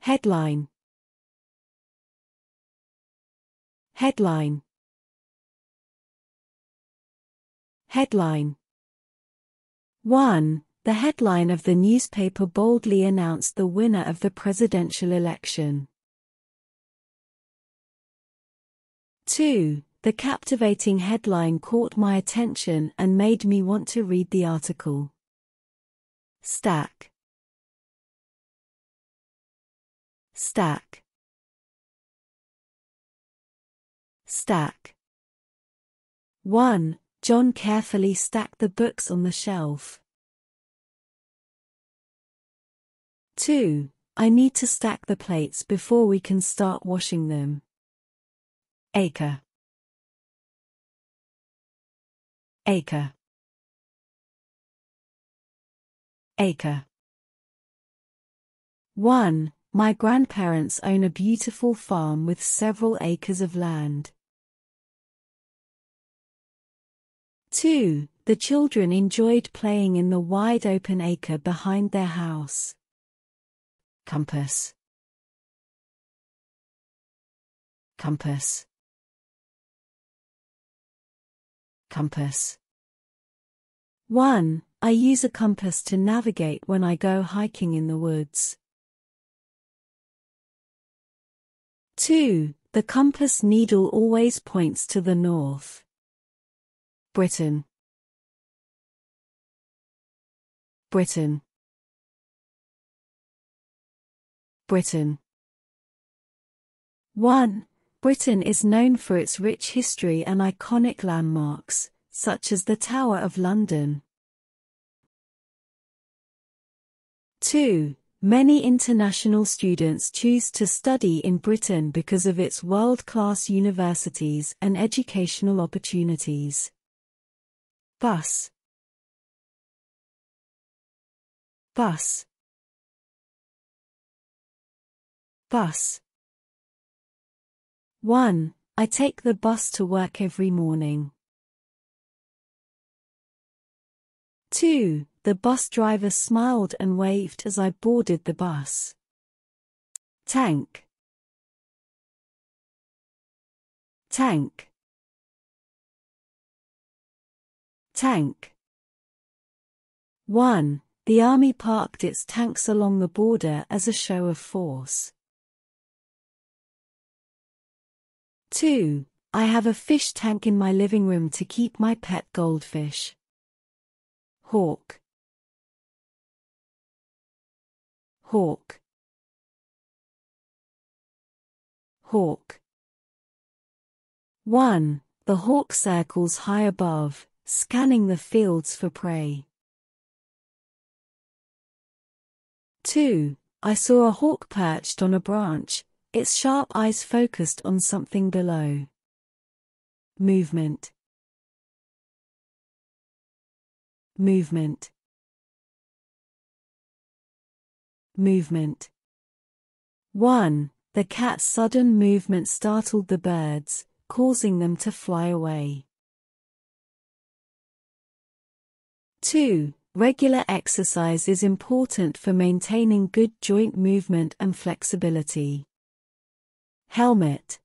Headline. Headline. Headline. 1. The headline of the newspaper boldly announced the winner of the presidential election. 2. The captivating headline caught my attention and made me want to read the article. Stack. Stack. Stack. 1. John carefully stacked the books on the shelf. 2. I need to stack the plates before we can start washing them. Acre. Acre. Acre. 1. My grandparents own a beautiful farm with several acres of land. 2. The children enjoyed playing in the wide open acre behind their house. Compass. Compass. Compass. 1. I use a compass to navigate when I go hiking in the woods. 2. The compass needle always points to the north. Britain. Britain. Britain. 1. Britain is known for its rich history and iconic landmarks, such as the Tower of London. 2. Many international students choose to study in Britain because of its world-class universities and educational opportunities. Bus. Bus. Bus. 1. I take the bus to work every morning. 2. The bus driver smiled and waved as I boarded the bus. Tank. Tank. Tank. 1. The army parked its tanks along the border as a show of force. 2. I have a fish tank in my living room to keep my pet goldfish. Hawk. Hawk. Hawk. 1. The hawk circles high above, scanning the fields for prey. 2. I saw a hawk perched on a branch, its sharp eyes focused on something below. Movement. Movement. Movement. 1. The cat's sudden movement startled the birds, causing them to fly away. 2. Regular exercise is important for maintaining good joint movement and flexibility. Helmet.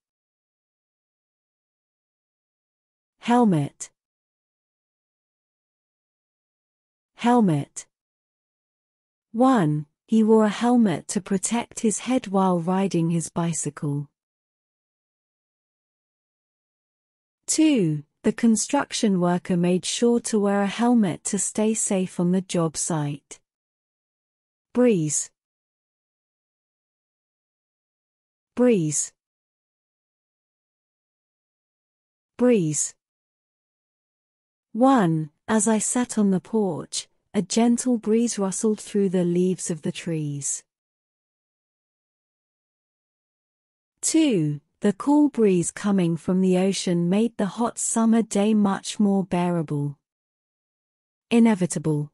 Helmet. Helmet. 1. He wore a helmet to protect his head while riding his bicycle. 2. The construction worker made sure to wear a helmet to stay safe on the job site. Breeze. Breeze. Breeze. 1. As I sat on the porch, a gentle breeze rustled through the leaves of the trees. 2. The cool breeze coming from the ocean made the hot summer day much more bearable. Inevitable.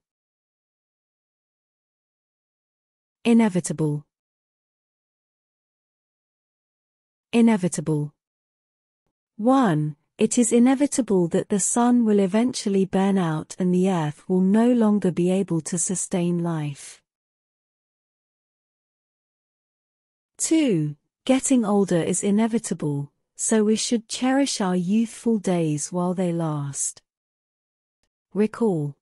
Inevitable. Inevitable. 1. It is inevitable that the sun will eventually burn out and the earth will no longer be able to sustain life. 2. Getting older is inevitable, so we should cherish our youthful days while they last. Recall.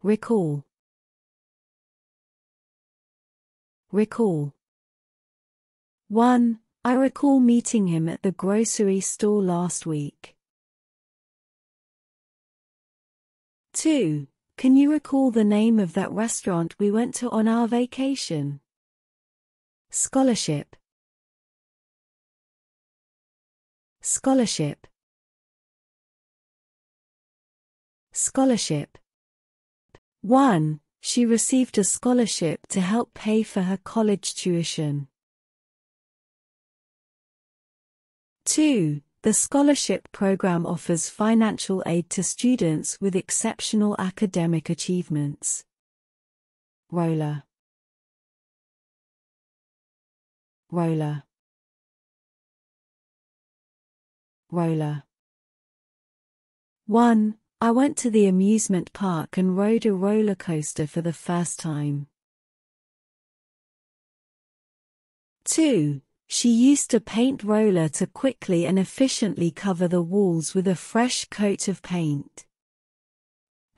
Recall. Recall. 1. I recall meeting him at the grocery store last week. 2. Can you recall the name of that restaurant we went to on our vacation? Scholarship. Scholarship. Scholarship. 1. She received a scholarship to help pay for her college tuition. 2. The scholarship program offers financial aid to students with exceptional academic achievements. Roller. Roller. Roller. 1. I went to the amusement park and rode a roller coaster for the first time. 2. She used a paint roller to quickly and efficiently cover the walls with a fresh coat of paint.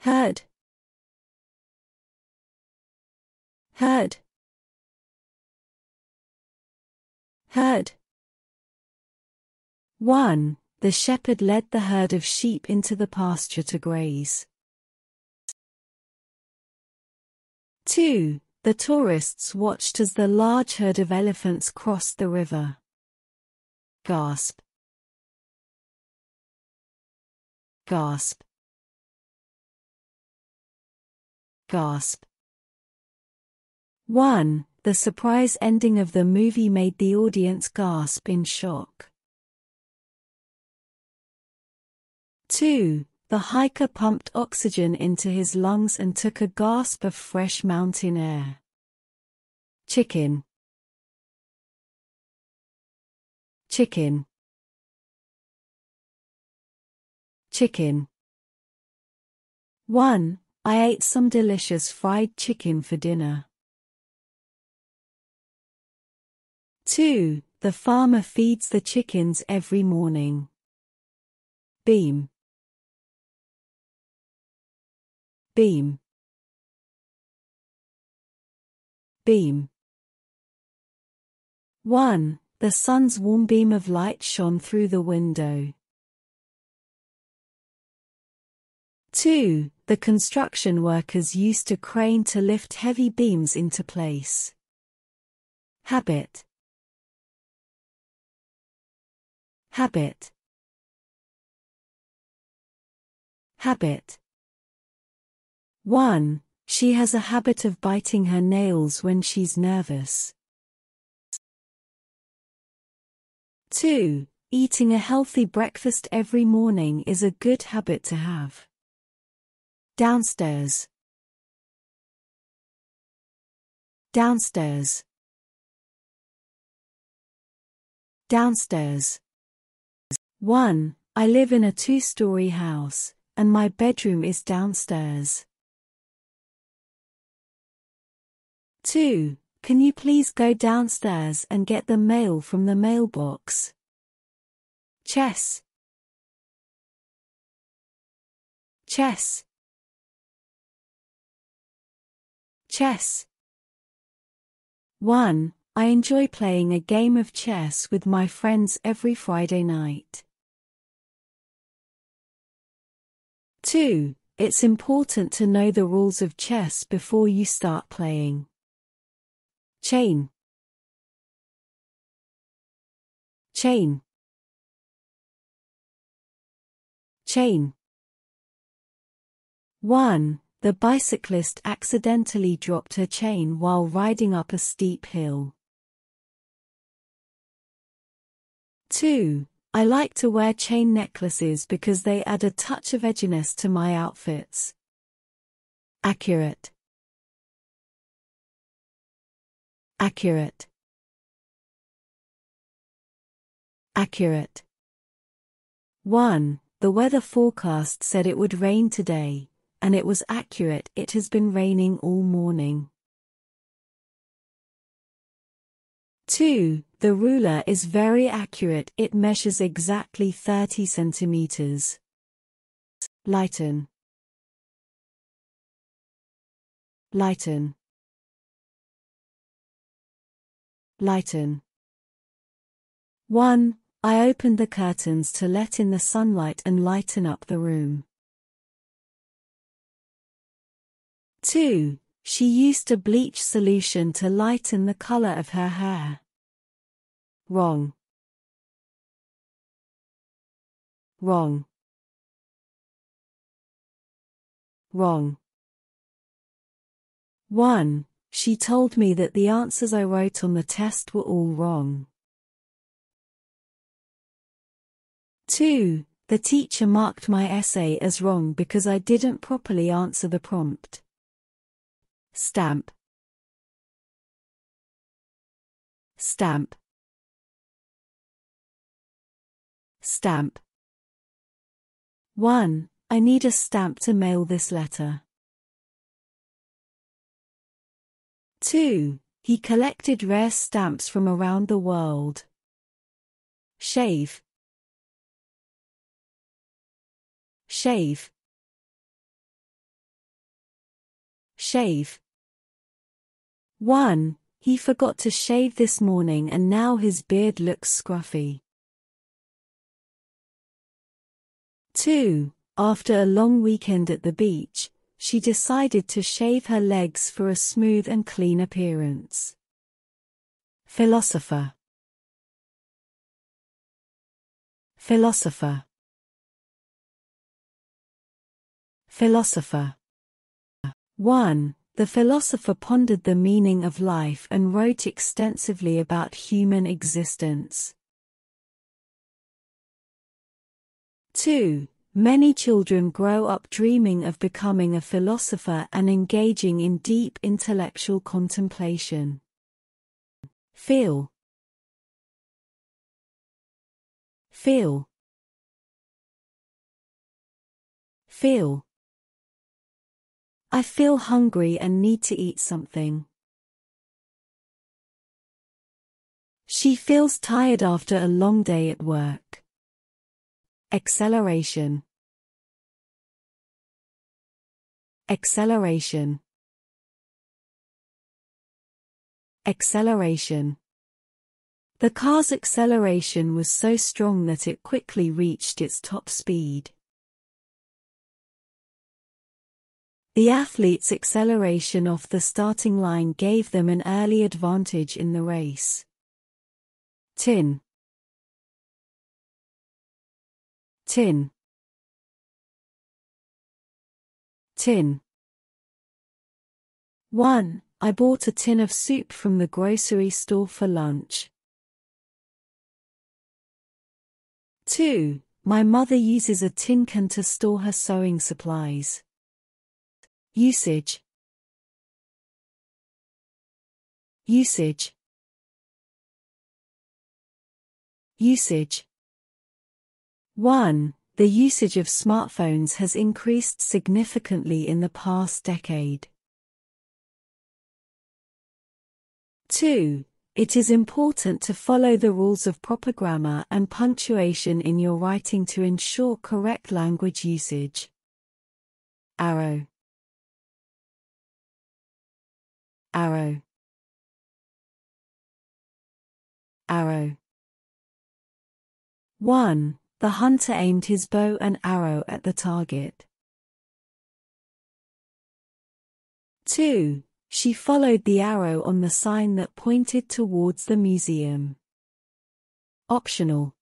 Heard. Heard. Heard. 1. The shepherd led the herd of sheep into the pasture to graze. 2. The tourists watched as the large herd of elephants crossed the river. Gasp. Gasp. Gasp. 1. The surprise ending of the movie made the audience gasp in shock. 2. The hiker pumped oxygen into his lungs and took a gasp of fresh mountain air. Chicken. Chicken. Chicken. 1. I ate some delicious fried chicken for dinner. 2. The farmer feeds the chickens every morning. Beam. Beam. Beam. 1. The sun's warm beam of light shone through the window. 2. The construction workers used a crane to lift heavy beams into place. Habit. Habit. Habit. 1. She has a habit of biting her nails when she's nervous. 2. Eating a healthy breakfast every morning is a good habit to have. Downstairs. Downstairs. Downstairs. 1. I live in a 2-story house, and my bedroom is downstairs. 2. Can you please go downstairs and get the mail from the mailbox? Chess. Chess. Chess. 1. I enjoy playing a game of chess with my friends every Friday night. 2. It's important to know the rules of chess before you start playing. Chain. Chain. Chain. 1. The bicyclist accidentally dropped her chain while riding up a steep hill. 2. I like to wear chain necklaces because they add a touch of edginess to my outfits. Accurate. Accurate. Accurate. 1. The weather forecast said it would rain today, and it was accurate. It has been raining all morning. 2. The ruler is very accurate. It measures exactly 30 centimeters. Lighten. Lighten. Lighten. 1. I opened the curtains to let in the sunlight and lighten up the room. 2. She used a bleach solution to lighten the color of her hair. Wrong. Wrong. Wrong. 1. She told me that the answers I wrote on the test were all wrong. 2. The teacher marked my essay as wrong because I didn't properly answer the prompt. Stamp. Stamp. Stamp. 1. I need a stamp to mail this letter. 2. He collected rare stamps from around the world. Shave. Shave. Shave. 1. He forgot to shave this morning and now his beard looks scruffy. 2. After a long weekend at the beach, she decided to shave her legs for a smooth and clean appearance. Philosopher. Philosopher. Philosopher. 1. The philosopher pondered the meaning of life and wrote extensively about human existence. 2. Many children grow up dreaming of becoming a philosopher and engaging in deep intellectual contemplation. Feel. Feel. Feel. I feel hungry and need to eat something. She feels tired after a long day at work. Acceleration. Acceleration. Acceleration. The car's acceleration was so strong that it quickly reached its top speed. The athletes' acceleration off the starting line gave them an early advantage in the race. Tin. Tin. Tin. 1. I bought a tin of soup from the grocery store for lunch. 2. My mother uses a tin can to store her sewing supplies. Usage. Usage. Usage. 1. The usage of smartphones has increased significantly in the past decade. 2. It is important to follow the rules of proper grammar and punctuation in your writing to ensure correct language usage. Arrow. Arrow. Arrow. 1. The hunter aimed his bow and arrow at the target. 2. She followed the arrow on the sign that pointed towards the museum. Optional.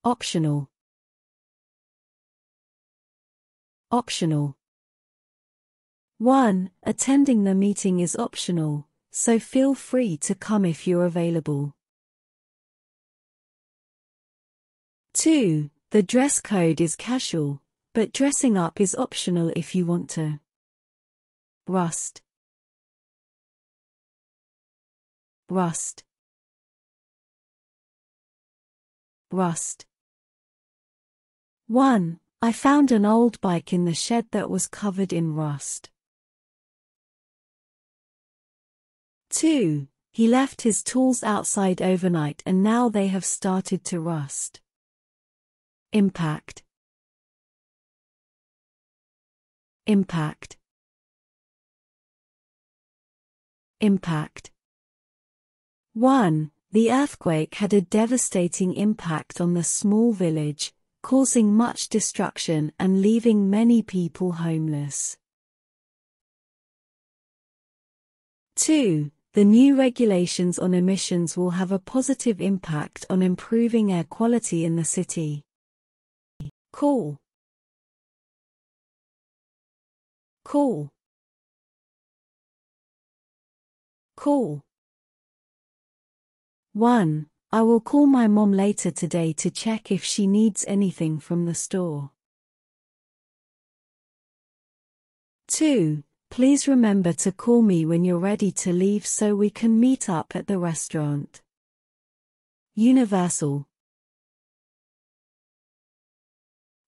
Optional. Optional. 1. Attending the meeting is optional, so feel free to come if you're available. 2. The dress code is casual, but dressing up is optional if you want to. Rust. Rust. Rust. 1. I found an old bike in the shed that was covered in rust. 2. He left his tools outside overnight and now they have started to rust. Impact. Impact. Impact. 1. The earthquake had a devastating impact on the small village, causing much destruction and leaving many people homeless. 2. The new regulations on emissions will have a positive impact on improving air quality in the city. Call. Call. Call. 1. I will call my mom later today to check if she needs anything from the store. 2. Please remember to call me when you're ready to leave so we can meet up at the restaurant. Universal.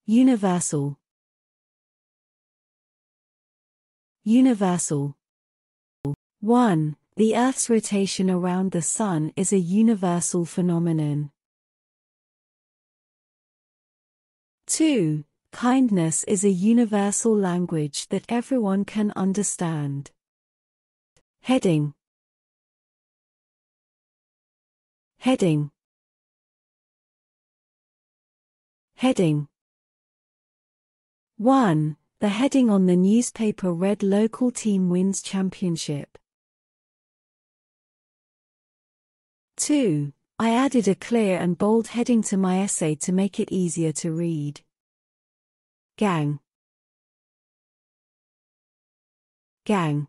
Universal. Universal. 1. The Earth's rotation around the Sun is a universal phenomenon. 2. Kindness is a universal language that everyone can understand. Heading. Heading. Heading. 1. The heading on the newspaper read Local team wins championship. 2. I added a clear and bold heading to my essay to make it easier to read. Gang. Gang.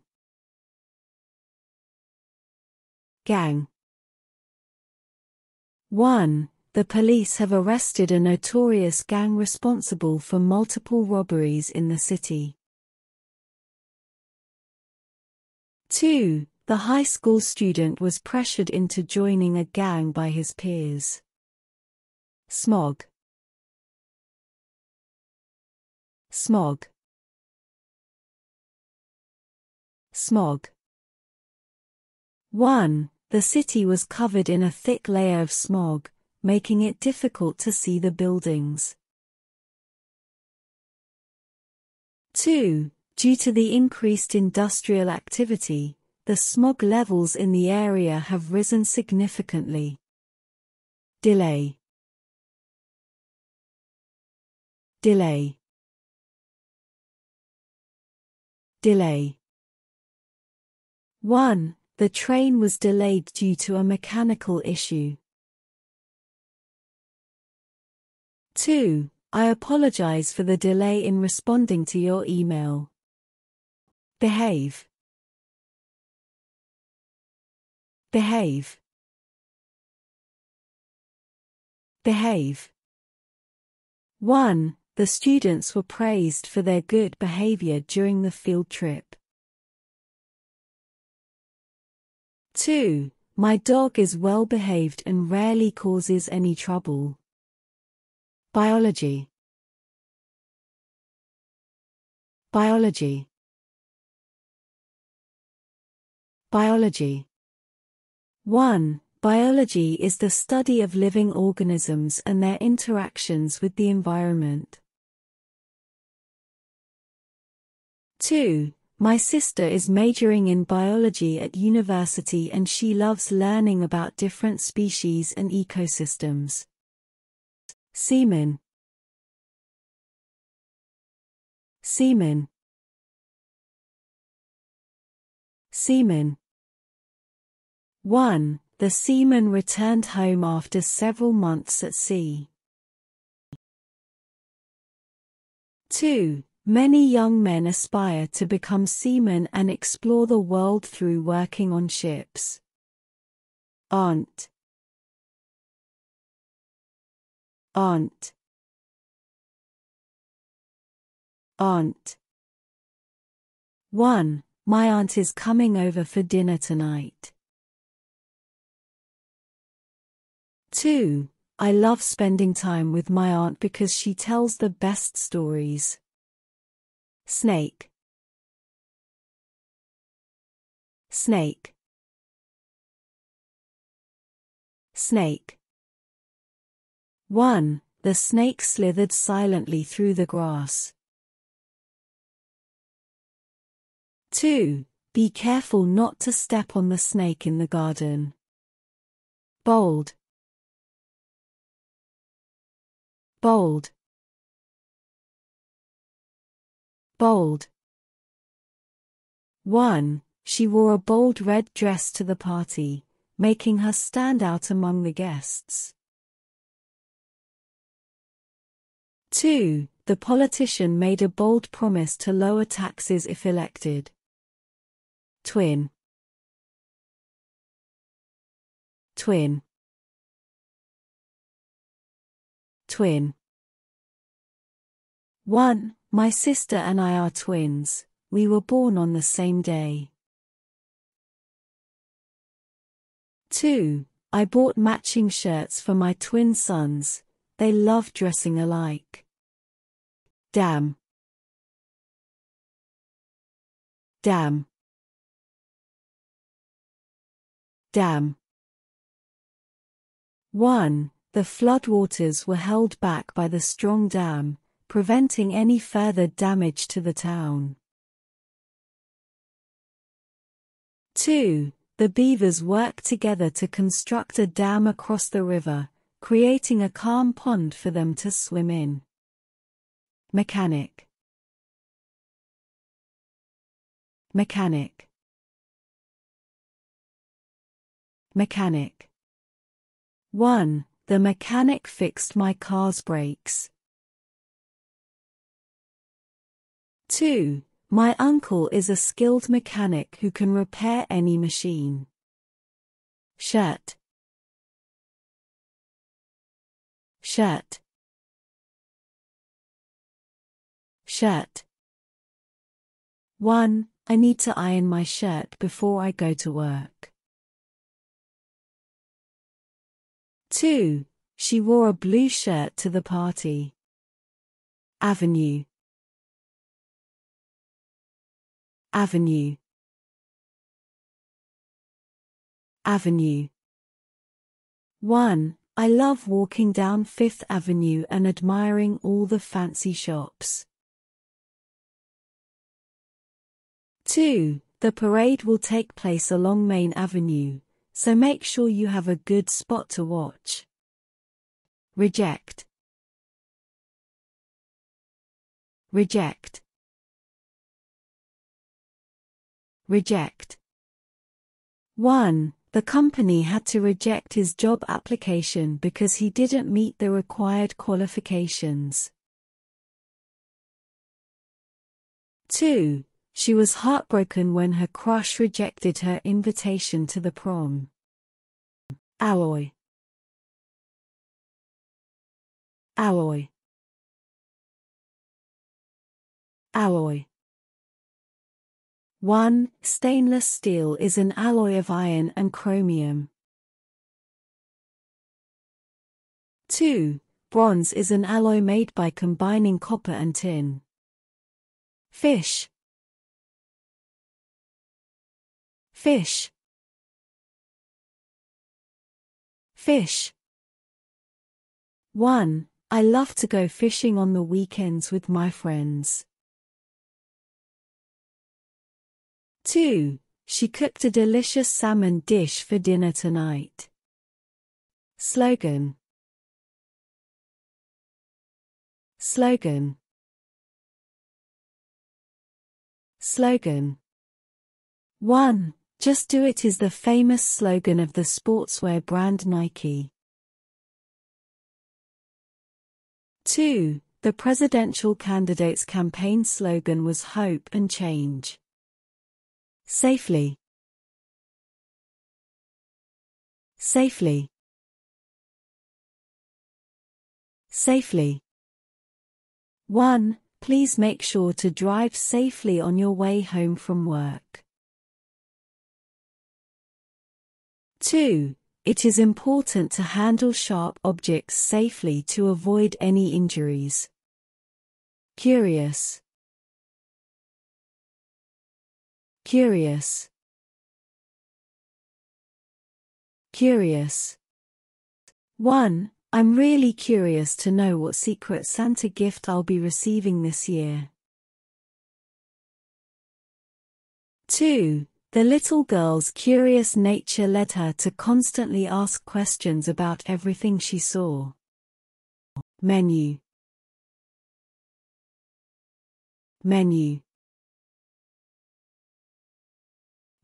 Gang. 1. The police have arrested a notorious gang responsible for multiple robberies in the city. 2. The high school student was pressured into joining a gang by his peers. Smog. Smog. Smog. 1. The city was covered in a thick layer of smog, making it difficult to see the buildings. 2. Due to the increased industrial activity, the smog levels in the area have risen significantly. Delay. Delay. Delay. 1. The train was delayed due to a mechanical issue. 2. I apologize for the delay in responding to your email. Behave. Behave. Behave. 1. The students were praised for their good behavior during the field trip. 2. My dog is well behaved and rarely causes any trouble. Biology. Biology. Biology. 1. Biology is the study of living organisms and their interactions with the environment. 2. My sister is majoring in biology at university and she loves learning about different species and ecosystems. Semen. Semen. Semen. 1. The seaman returned home after several months at sea. 2. Many young men aspire to become seamen and explore the world through working on ships. Aunt. Aunt. Aunt. 1. My aunt is coming over for dinner tonight. 2. I love spending time with my aunt because she tells the best stories. Snake. Snake. Snake. 1. The snake slithered silently through the grass. 2. Be careful not to step on the snake in the garden. Bold. Bold. Bold. 1. She wore a bold red dress to the party, making her stand out among the guests. 2. The politician made a bold promise to lower taxes if elected. Twin. Twin. Twin. 1. My sister and I are twins. We were born on the same day. 2. I bought matching shirts for my twin sons. They love dressing alike. Damn. Damn. Damn. 1. The floodwaters were held back by the strong dam, preventing any further damage to the town. 2. The beavers worked together to construct a dam across the river, creating a calm pond for them to swim in. Mechanic. Mechanic. Mechanic. 1. The mechanic fixed my car's brakes. 2. My uncle is a skilled mechanic who can repair any machine. Shirt. Shirt. Shirt. 1. I need to iron my shirt before I go to work. 2. She wore a blue shirt to the party. Avenue. Avenue. Avenue. 1. I love walking down Fifth Avenue and admiring all the fancy shops. 2. The parade will take place along Main Avenue, so make sure you have a good spot to watch. Reject. Reject. Reject. 1. The company had to reject his job application because he didn't meet the required qualifications. 2. She was heartbroken when her crush rejected her invitation to the prom. Alloy. Alloy. Alloy. 1. Stainless steel is an alloy of iron and chromium. 2. Bronze is an alloy made by combining copper and tin. Fish. Fish. Fish. 1. I love to go fishing on the weekends with my friends. 2. She cooked a delicious salmon dish for dinner tonight. Slogan. Slogan. Slogan. 1. Just do it is the famous slogan of the sportswear brand Nike. 2. The presidential candidate's campaign slogan was Hope and Change. Safely. Safely. Safely. 1. Please make sure to drive safely on your way home from work. 2. It is important to handle sharp objects safely to avoid any injuries. Curious. Curious. Curious. 1. I'm really curious to know what Secret Santa gift I'll be receiving this year. 2. The little girl's curious nature led her to constantly ask questions about everything she saw. Menu. Menu.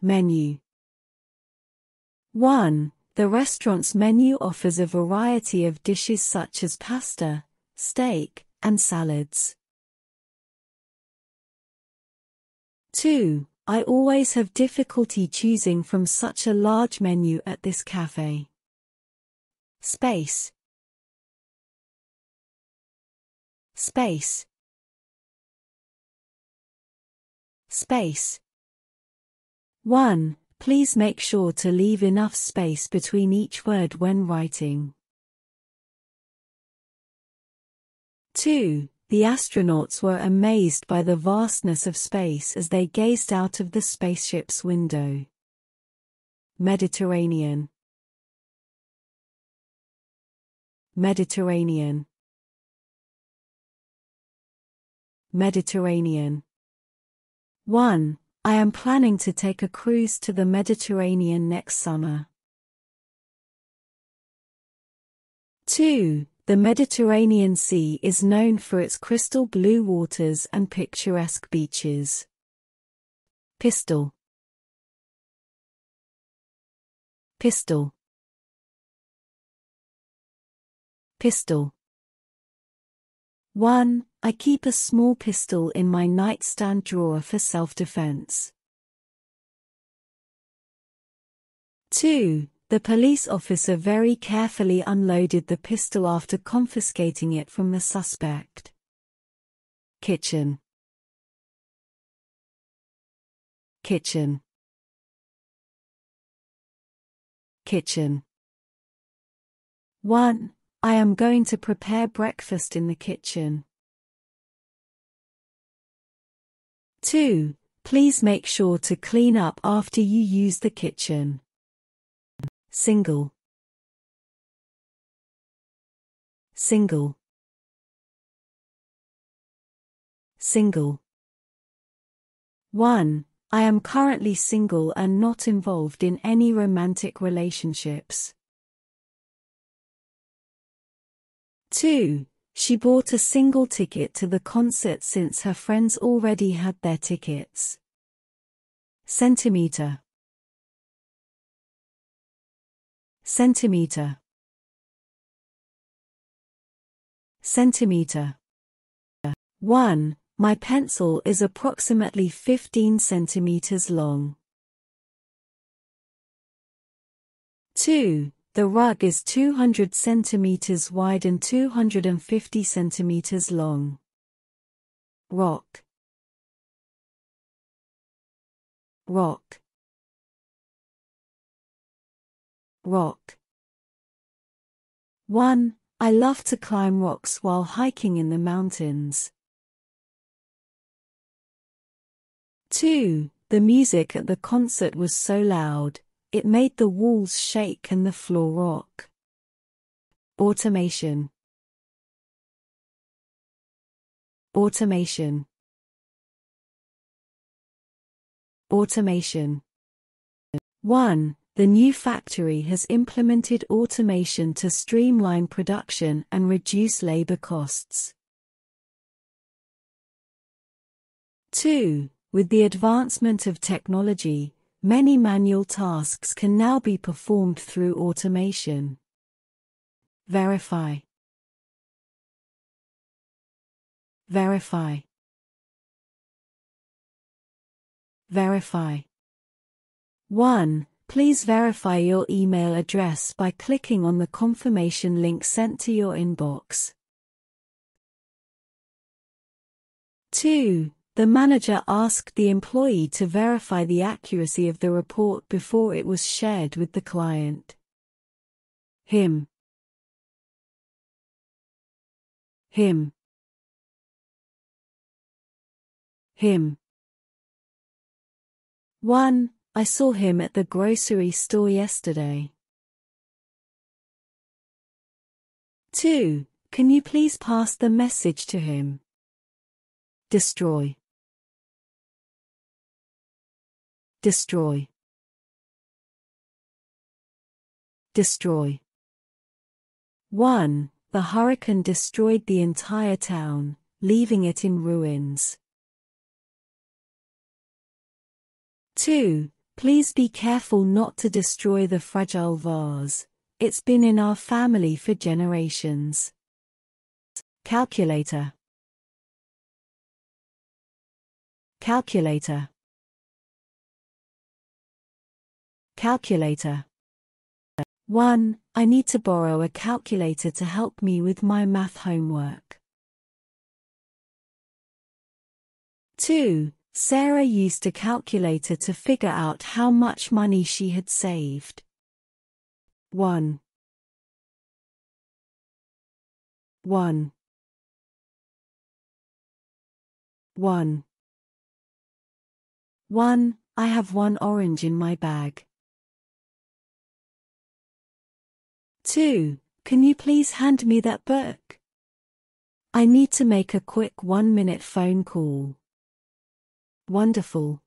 Menu. 1. The restaurant's menu offers a variety of dishes such as pasta, steak, and salads. 2. I always have difficulty choosing from such a large menu at this cafe. Space. Space. Space. 1. Please make sure to leave enough space between each word when writing. 2. The astronauts were amazed by the vastness of space as they gazed out of the spaceship's window. Mediterranean. Mediterranean. Mediterranean. 1. I am planning to take a cruise to the Mediterranean next summer. 2. The Mediterranean Sea is known for its crystal blue waters and picturesque beaches. Pistol. Pistol. Pistol. 1. I keep a small pistol in my nightstand drawer for self-defense. 2. The police officer very carefully unloaded the pistol after confiscating it from the suspect. Kitchen. Kitchen. Kitchen. 1. I am going to prepare breakfast in the kitchen. 2. Please make sure to clean up after you use the kitchen. Single. Single. Single. 1. I am currently single and not involved in any romantic relationships. 2. She bought a single ticket to the concert since her friends already had their tickets. Centimeter. Centimeter. Centimeter. 1. My pencil is approximately 15 centimeters long. 2. The rug is 200 centimeters wide and 250 centimeters long. Rock. Rock. Rock. 1. I love to climb rocks while hiking in the mountains. 2. The music at the concert was so loud, it made the walls shake and the floor rock. Automation. Automation. Automation. 1. The new factory has implemented automation to streamline production and reduce labor costs. 2. With the advancement of technology, many manual tasks can now be performed through automation. Verify. Verify. Verify. 1. Please verify your email address by clicking on the confirmation link sent to your inbox. 2. The manager asked the employee to verify the accuracy of the report before it was shared with the client. Him. Him. Him. 1. I saw him at the grocery store yesterday. 2. Can you please pass the message to him? Destroy. Destroy. Destroy. 1. The hurricane destroyed the entire town, leaving it in ruins. 2. Please be careful not to destroy the fragile vase. It's been in our family for generations. Calculator. Calculator. Calculator. 1. I need to borrow a calculator to help me with my math homework. 2. Sarah used a calculator to figure out how much money she had saved. 1. 1. 1. 1. I have one orange in my bag. 2. Can you please hand me that book? I need to make a quick 1-minute phone call. Wonderful.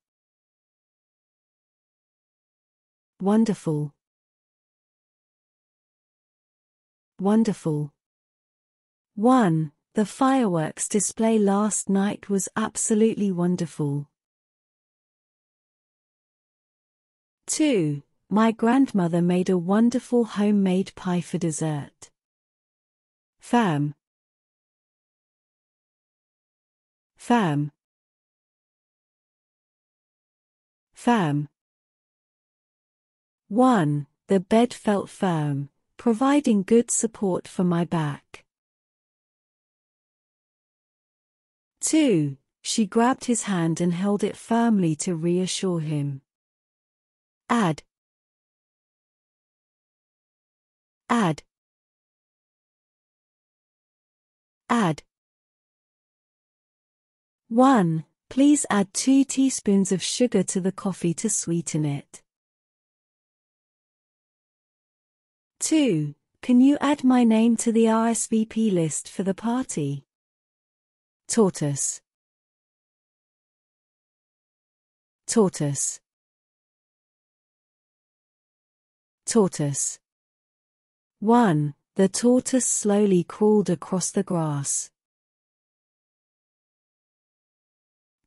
Wonderful. Wonderful. 1. The fireworks display last night was absolutely wonderful. 2. My grandmother made a wonderful homemade pie for dessert. Fam. Fam. Firm. 1. The bed felt firm, providing good support for my back. 2. She grabbed his hand and held it firmly to reassure him. Add. Add. Add. 1. Please add 2 teaspoons of sugar to the coffee to sweeten it. 2. Can you add my name to the RSVP list for the party? Tortoise. Tortoise. Tortoise. 1. The tortoise slowly crawled across the grass.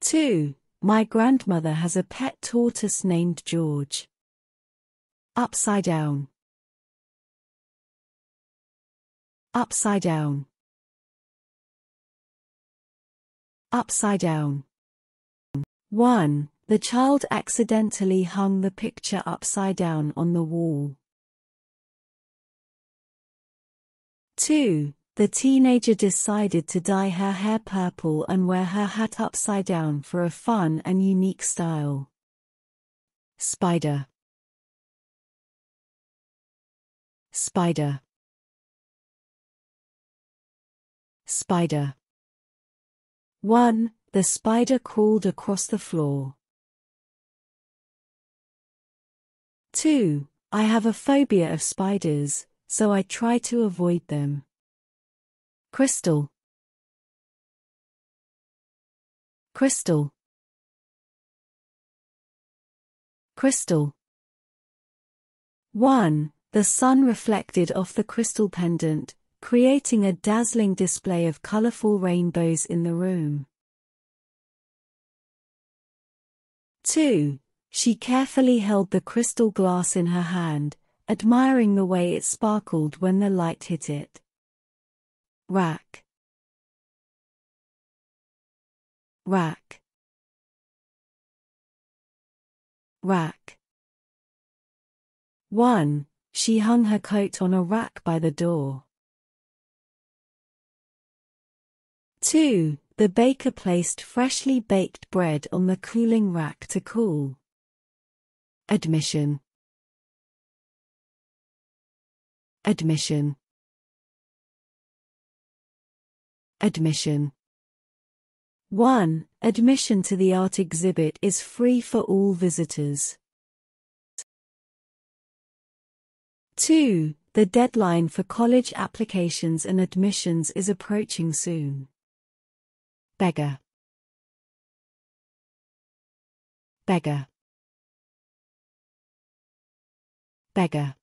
2. My grandmother has a pet tortoise named George. Upside down. Upside down. Upside down. 1. The child accidentally hung the picture upside down on the wall. 2. The teenager decided to dye her hair purple and wear her hat upside down for a fun and unique style. Spider. Spider. Spider. 1. The spider crawled across the floor. 2. I have a phobia of spiders, so I try to avoid them. Crystal. Crystal. Crystal. 1. The sun reflected off the crystal pendant, creating a dazzling display of colorful rainbows in the room. 2. She carefully held the crystal glass in her hand, admiring the way it sparkled when the light hit it. Rack. Rack. Rack. 1. She hung her coat on a rack by the door. 2. The baker placed freshly baked bread on the cooling rack to cool. Admission. Admission. Admission. 1. Admission to the art exhibit is free for all visitors. 2. the deadline for college applications and admissions is approaching soon. Beggar. Beggar. Beggar.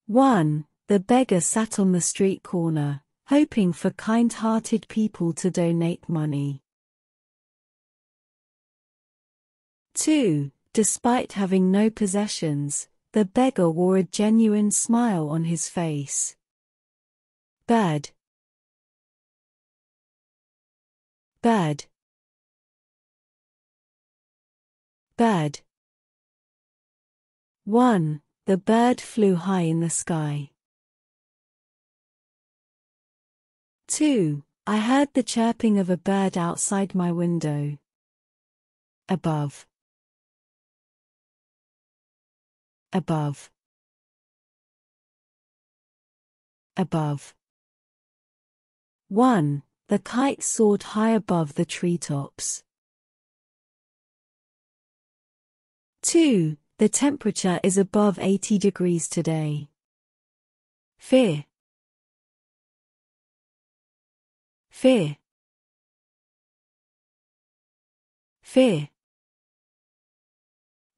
1. The beggar sat on the street corner, hoping for kind-hearted people to donate money. 2. Despite having no possessions, the beggar wore a genuine smile on his face. Bird. Bird. Bird. 1. The bird flew high in the sky. 2. I heard the chirping of a bird outside my window. Above. Above. Above. 1. The kite soared high above the treetops. 2. The temperature is above 80 degrees today. Fear. Fear. Fear.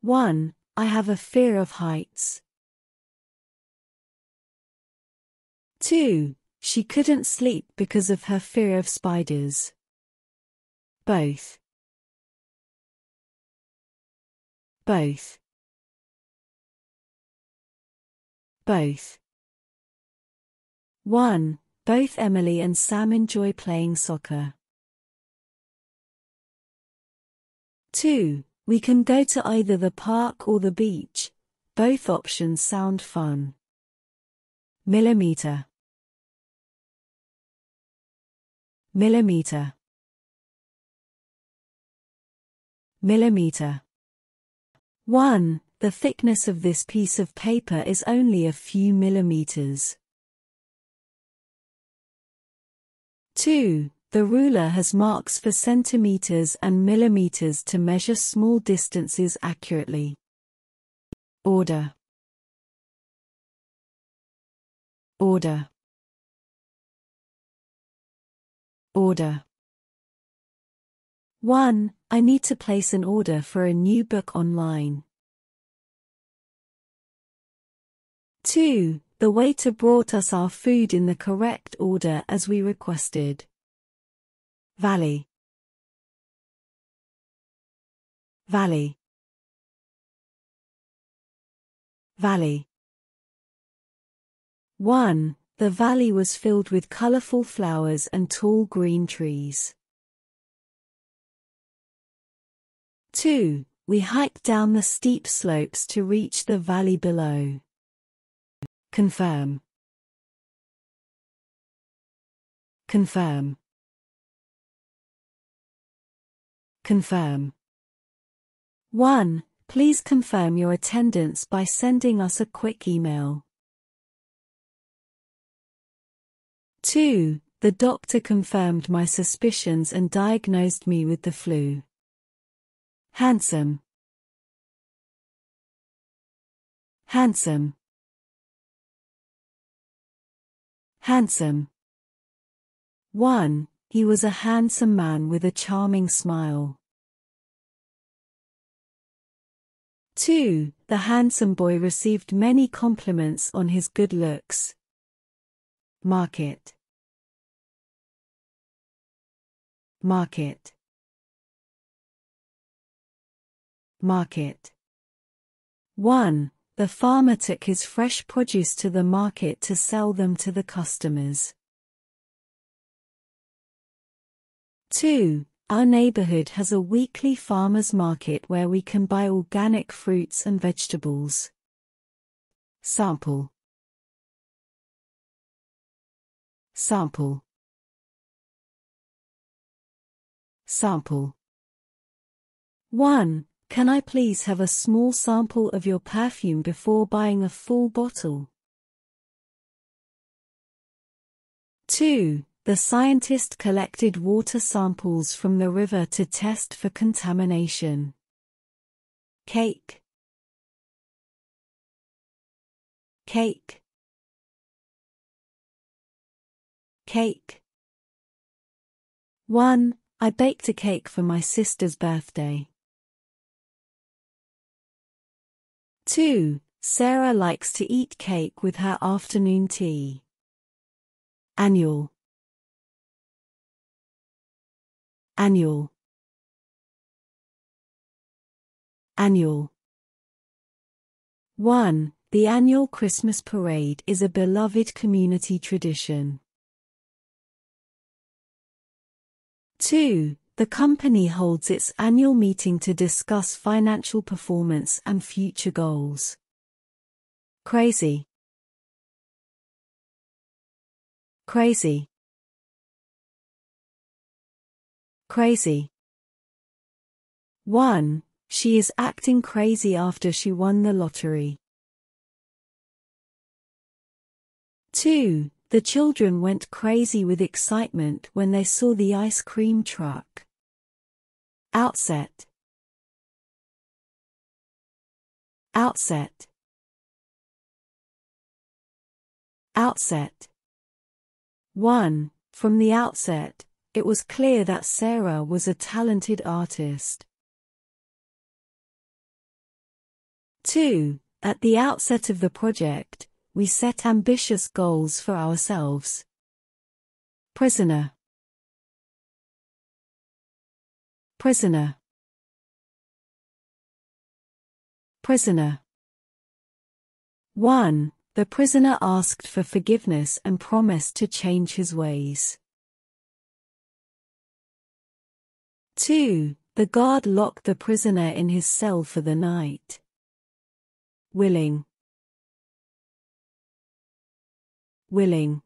1. I have a fear of heights. 2. She couldn't sleep because of her fear of spiders. Both. Both. Both. 1. Both Emily and Sam enjoy playing soccer. 2. We can go to either the park or the beach. Both options sound fun. Millimeter. Millimeter. Millimeter. 1. The thickness of this piece of paper is only a few millimeters. 2. The ruler has marks for centimeters and millimeters to measure small distances accurately. Order. Order. Order. 1. I need to place an order for a new book online. 2. The waiter brought us our food in the correct order as we requested. Valley. Valley. Valley. 1. The valley was filled with colorful flowers and tall green trees. 2. We hiked down the steep slopes to reach the valley below. Confirm. Confirm. Confirm. 1. Please confirm your attendance by sending us a quick email. 2. The doctor confirmed my suspicions and diagnosed me with the flu. Handsome. Handsome. Handsome. 1. He was a handsome man with a charming smile. 2. The handsome boy received many compliments on his good looks. Market. Market. Market. 1. The farmer took his fresh produce to the market to sell them to the customers. 2. Our neighborhood has a weekly farmers market where we can buy organic fruits and vegetables. Sample. Sample. Sample. 1. Can I please have a small sample of your perfume before buying a full bottle? 2. The scientist collected water samples from the river to test for contamination. Cake. cake, cake. 1. I baked a cake for my sister's birthday. 2. Sarah likes to eat cake with her afternoon tea. Annual, annual, annual. 1. The annual Christmas parade is a beloved community tradition. 2. The company holds its annual meeting to discuss financial performance and future goals. Crazy, crazy, crazy. 1. She is acting crazy after she won the lottery. 2. The children went crazy with excitement when they saw the ice cream truck. Outset, outset, outset. 1. From the outset, it was clear that Sarah was a talented artist. 2. At the outset of the project, we set ambitious goals for ourselves. Prisoner, prisoner, prisoner. 1. The prisoner asked for forgiveness and promised to change his ways. 2. The guard locked the prisoner in his cell for the night. Willing, willing,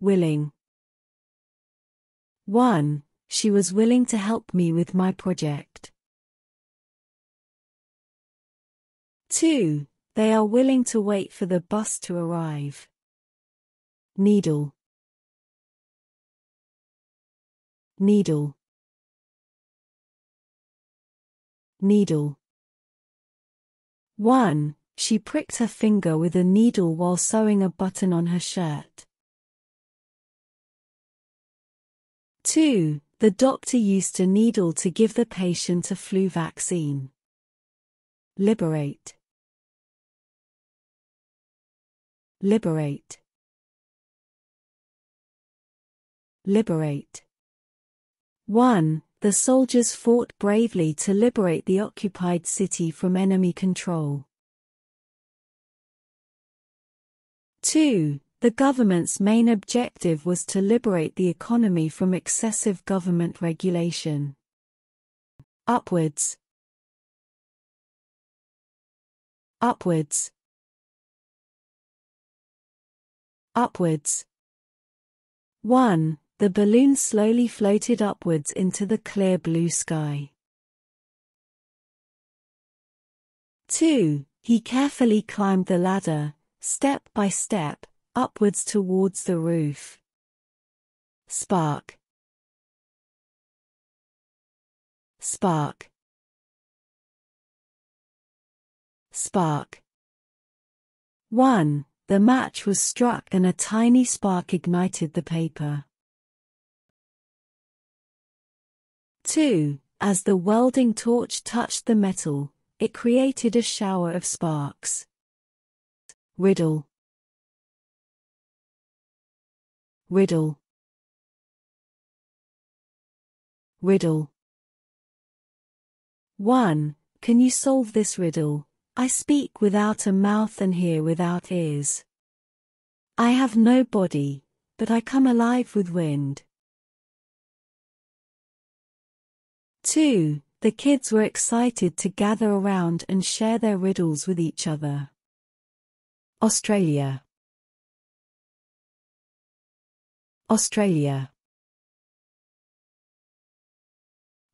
willing. 1. She was willing to help me with my project. 2. They are willing to wait for the bus to arrive. Needle, needle, needle. 1. She pricked her finger with a needle while sewing a button on her shirt. 2. The doctor used a needle to give the patient a flu vaccine. Liberate, liberate, liberate. 1. The soldiers fought bravely to liberate the occupied city from enemy control. 2. The government's main objective was to liberate the economy from excessive government regulation. Upwards, upwards, upwards. 1. The balloon slowly floated upwards into the clear blue sky. 2. He carefully climbed the ladder, step by step, upwards towards the roof. Spark, spark, spark. 1. The match was struck and a tiny spark ignited the paper. 2. As the welding torch touched the metal, it created a shower of sparks. Riddle, riddle, riddle. 1. Can you solve this riddle? I speak without a mouth and hear without ears. I have no body, but I come alive with wind. 2. The kids were excited to gather around and share their riddles with each other. Australia, Australia,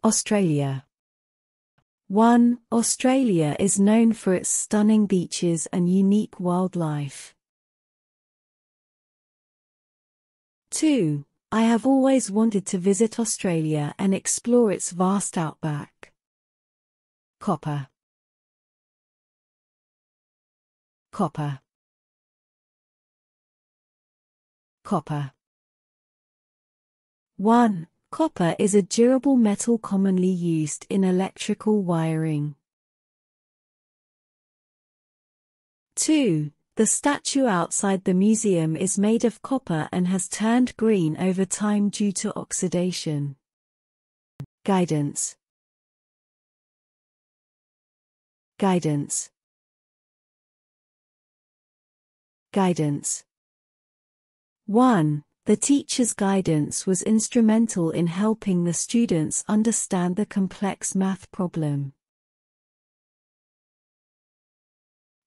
Australia. 1. Australia is known for its stunning beaches and unique wildlife. 2. I have always wanted to visit Australia and explore its vast outback. Copper, Copper. Copper. 1. Copper is a durable metal commonly used in electrical wiring. 2. The statue outside the museum is made of copper and has turned green over time due to oxidation. Guidance. Guidance. Guidance. 1. The teacher's guidance was instrumental in helping the students understand the complex math problem.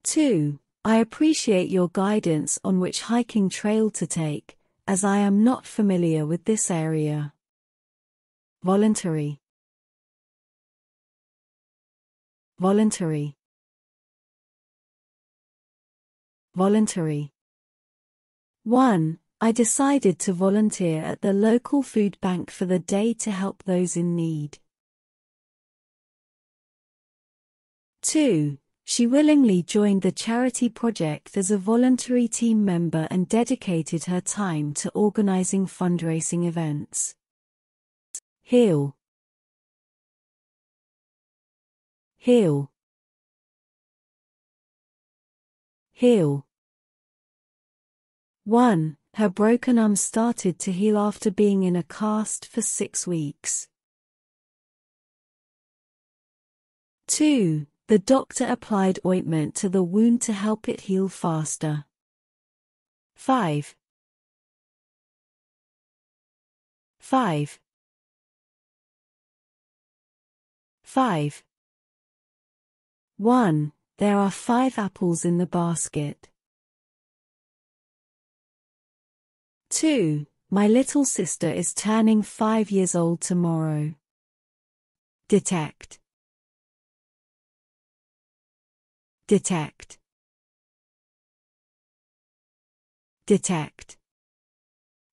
2. I appreciate your guidance on which hiking trail to take, as I am not familiar with this area. Voluntary. Voluntary. Voluntary. 1. I decided to volunteer at the local food bank for the day to help those in need. 2. She willingly joined the charity project as a voluntary team member and dedicated her time to organizing fundraising events. Heal. Heal. Heal. 1. Her broken arm started to heal after being in a cast for 6 weeks. 2. The doctor applied ointment to the wound to help it heal faster. 5. 5. 5. 1. There are 5 apples in the basket. 2. My little sister is turning 5 years old tomorrow. Detect. Detect. Detect.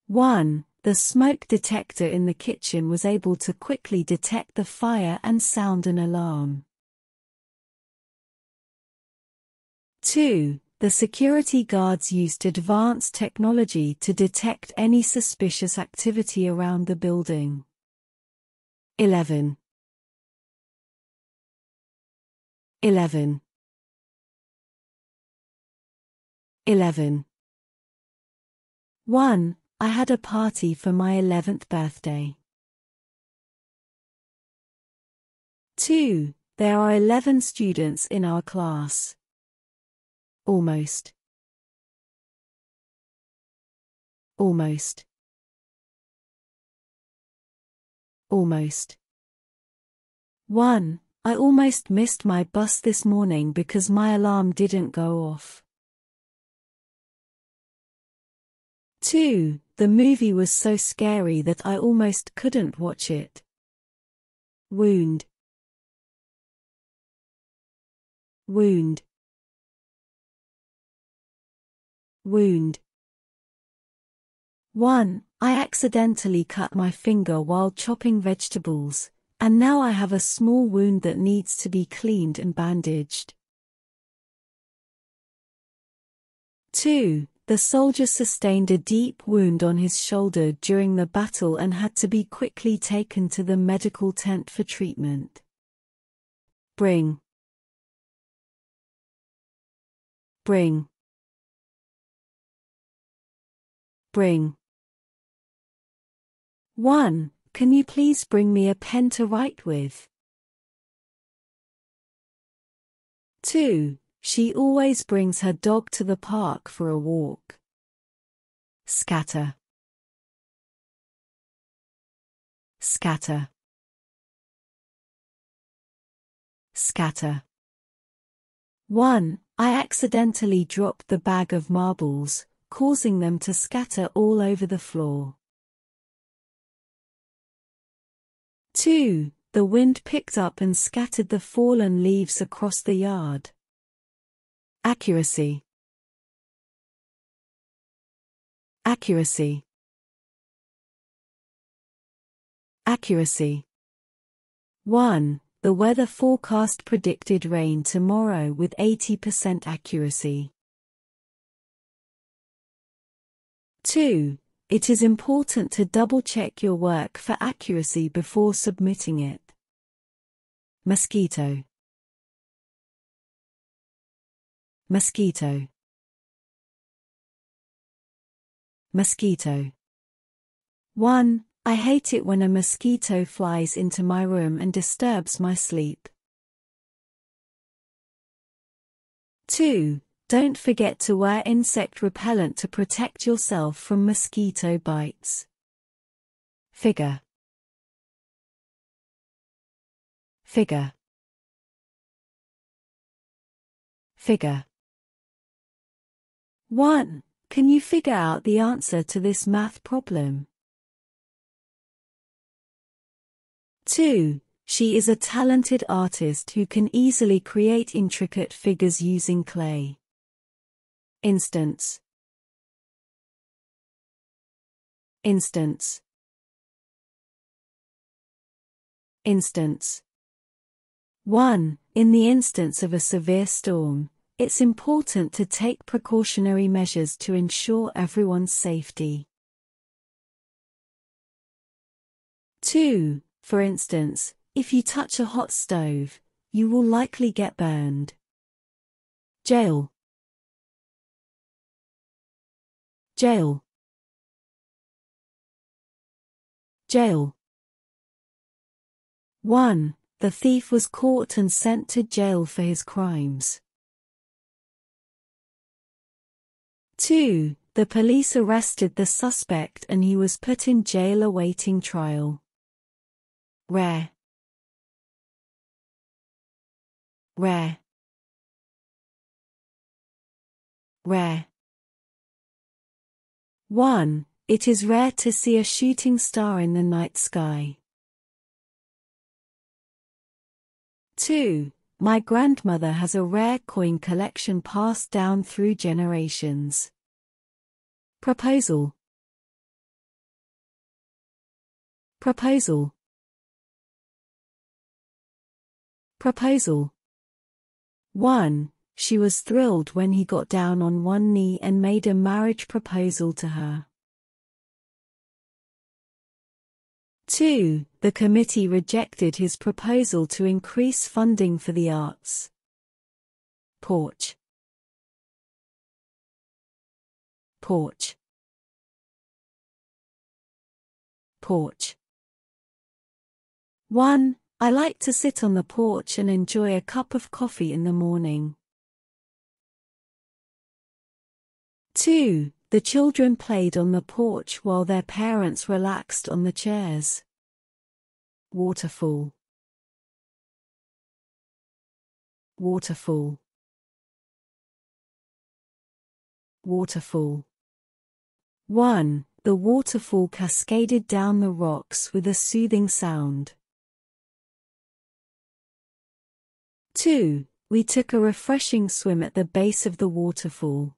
1. The smoke detector in the kitchen was able to quickly detect the fire and sound an alarm. 2. The security guards used advanced technology to detect any suspicious activity around the building. 11. 11. 11. 1. I had a party for my 11th birthday. 2. There are 11 students in our class. Almost. Almost. Almost. 1. I almost missed my bus this morning because my alarm didn't go off. 2. The movie was so scary that I almost couldn't watch it. Wound. Wound. Wound. 1. I accidentally cut my finger while chopping vegetables, and now I have a small wound that needs to be cleaned and bandaged. 2. The soldier sustained a deep wound on his shoulder during the battle and had to be quickly taken to the medical tent for treatment. Bring. Bring. Bring. 1. Can you please bring me a pen to write with? 2. She always brings her dog to the park for a walk. Scatter. Scatter. Scatter. 1. I accidentally dropped the bag of marbles, causing them to scatter all over the floor. 2. The wind picked up and scattered the fallen leaves across the yard. Accuracy. Accuracy. Accuracy. 1. The weather forecast predicted rain tomorrow with 80% accuracy. 2. It is important to double-check your work for accuracy before submitting it. Mosquito. Mosquito. Mosquito. 1. I hate it when a mosquito flies into my room and disturbs my sleep. 2. Don't forget to wear insect repellent to protect yourself from mosquito bites. Figure. Figure. Figure. 1. Can you figure out the answer to this math problem? 2. She is a talented artist who can easily create intricate figures using clay. Instance. Instance. Instance. 1. In the instance of a severe storm, it's important to take precautionary measures to ensure everyone's safety. 2. For instance, if you touch a hot stove, you will likely get burned. Jail. Jail. Jail. 1. The thief was caught and sent to jail for his crimes. 2. The police arrested the suspect and he was put in jail awaiting trial. Rare. Rare. Rare. 1. It is rare to see a shooting star in the night sky. 2. My grandmother has a rare coin collection passed down through generations. Proposal. Proposal. Proposal. 1. She was thrilled when he got down on one knee and made a marriage proposal to her. 2. The committee rejected his proposal to increase funding for the arts. Porch. Porch. Porch. 1. I like to sit on the porch and enjoy a cup of coffee in the morning. 2. The children played on the porch while their parents relaxed on the chairs. Waterfall. Waterfall. Waterfall. 1. The waterfall cascaded down the rocks with a soothing sound. 2. We took a refreshing swim at the base of the waterfall.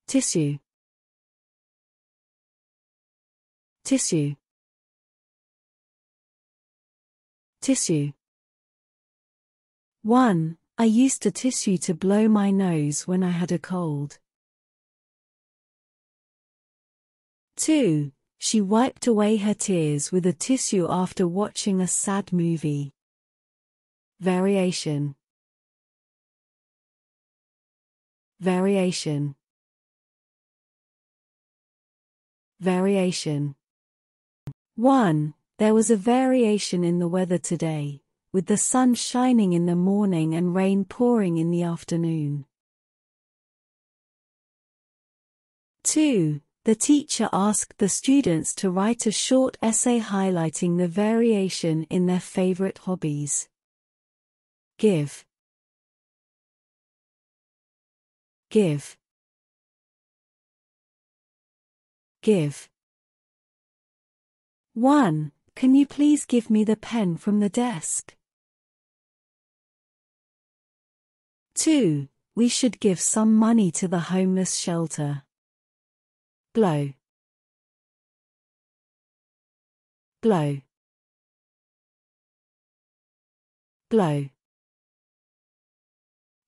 Tissue. Tissue. Tissue. 1. I used a tissue to blow my nose when I had a cold. 2. She wiped away her tears with a tissue after watching a sad movie. Variation. Variation. Variation. 1. There was a variation in the weather today, with the sun shining in the morning and rain pouring in the afternoon. 2. The teacher asked the students to write a short essay highlighting the variation in their favorite hobbies. Give. Give. Give. 1. Can you please give me the pen from the desk? 2. We should give some money to the homeless shelter. Glow. Glow. Glow.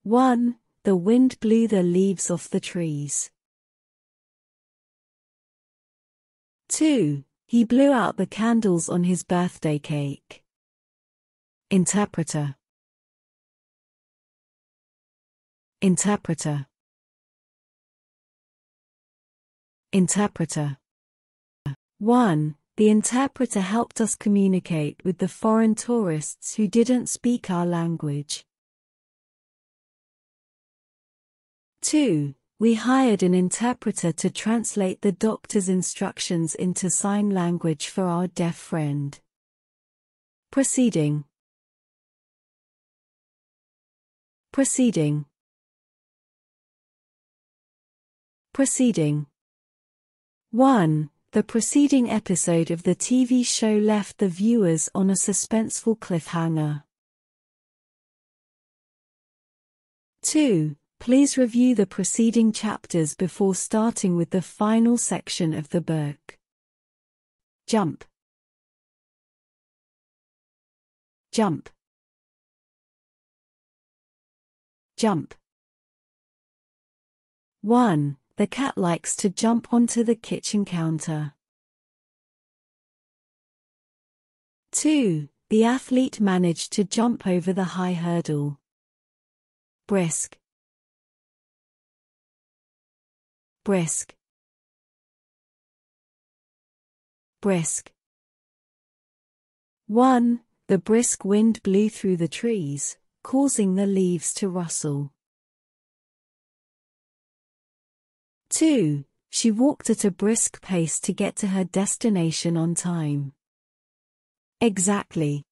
1. The wind blew the leaves off the trees. 2. He blew out the candles on his birthday cake. Interpreter. Interpreter. Interpreter. 1. The interpreter helped us communicate with the foreign tourists who didn't speak our language. 2. We hired an interpreter to translate the doctor's instructions into sign language for our deaf friend. Proceeding. Proceeding. Proceeding. 1. The preceding episode of the TV show left the viewers on a suspenseful cliffhanger. 2. Please review the preceding chapters before starting with the final section of the book. Jump. Jump. Jump. 1. The cat likes to jump onto the kitchen counter. 2. The athlete managed to jump over the high hurdle. Brisk. Brisk. Brisk. 1. The brisk wind blew through the trees, causing the leaves to rustle. 2. She walked at a brisk pace to get to her destination on time. Exactly.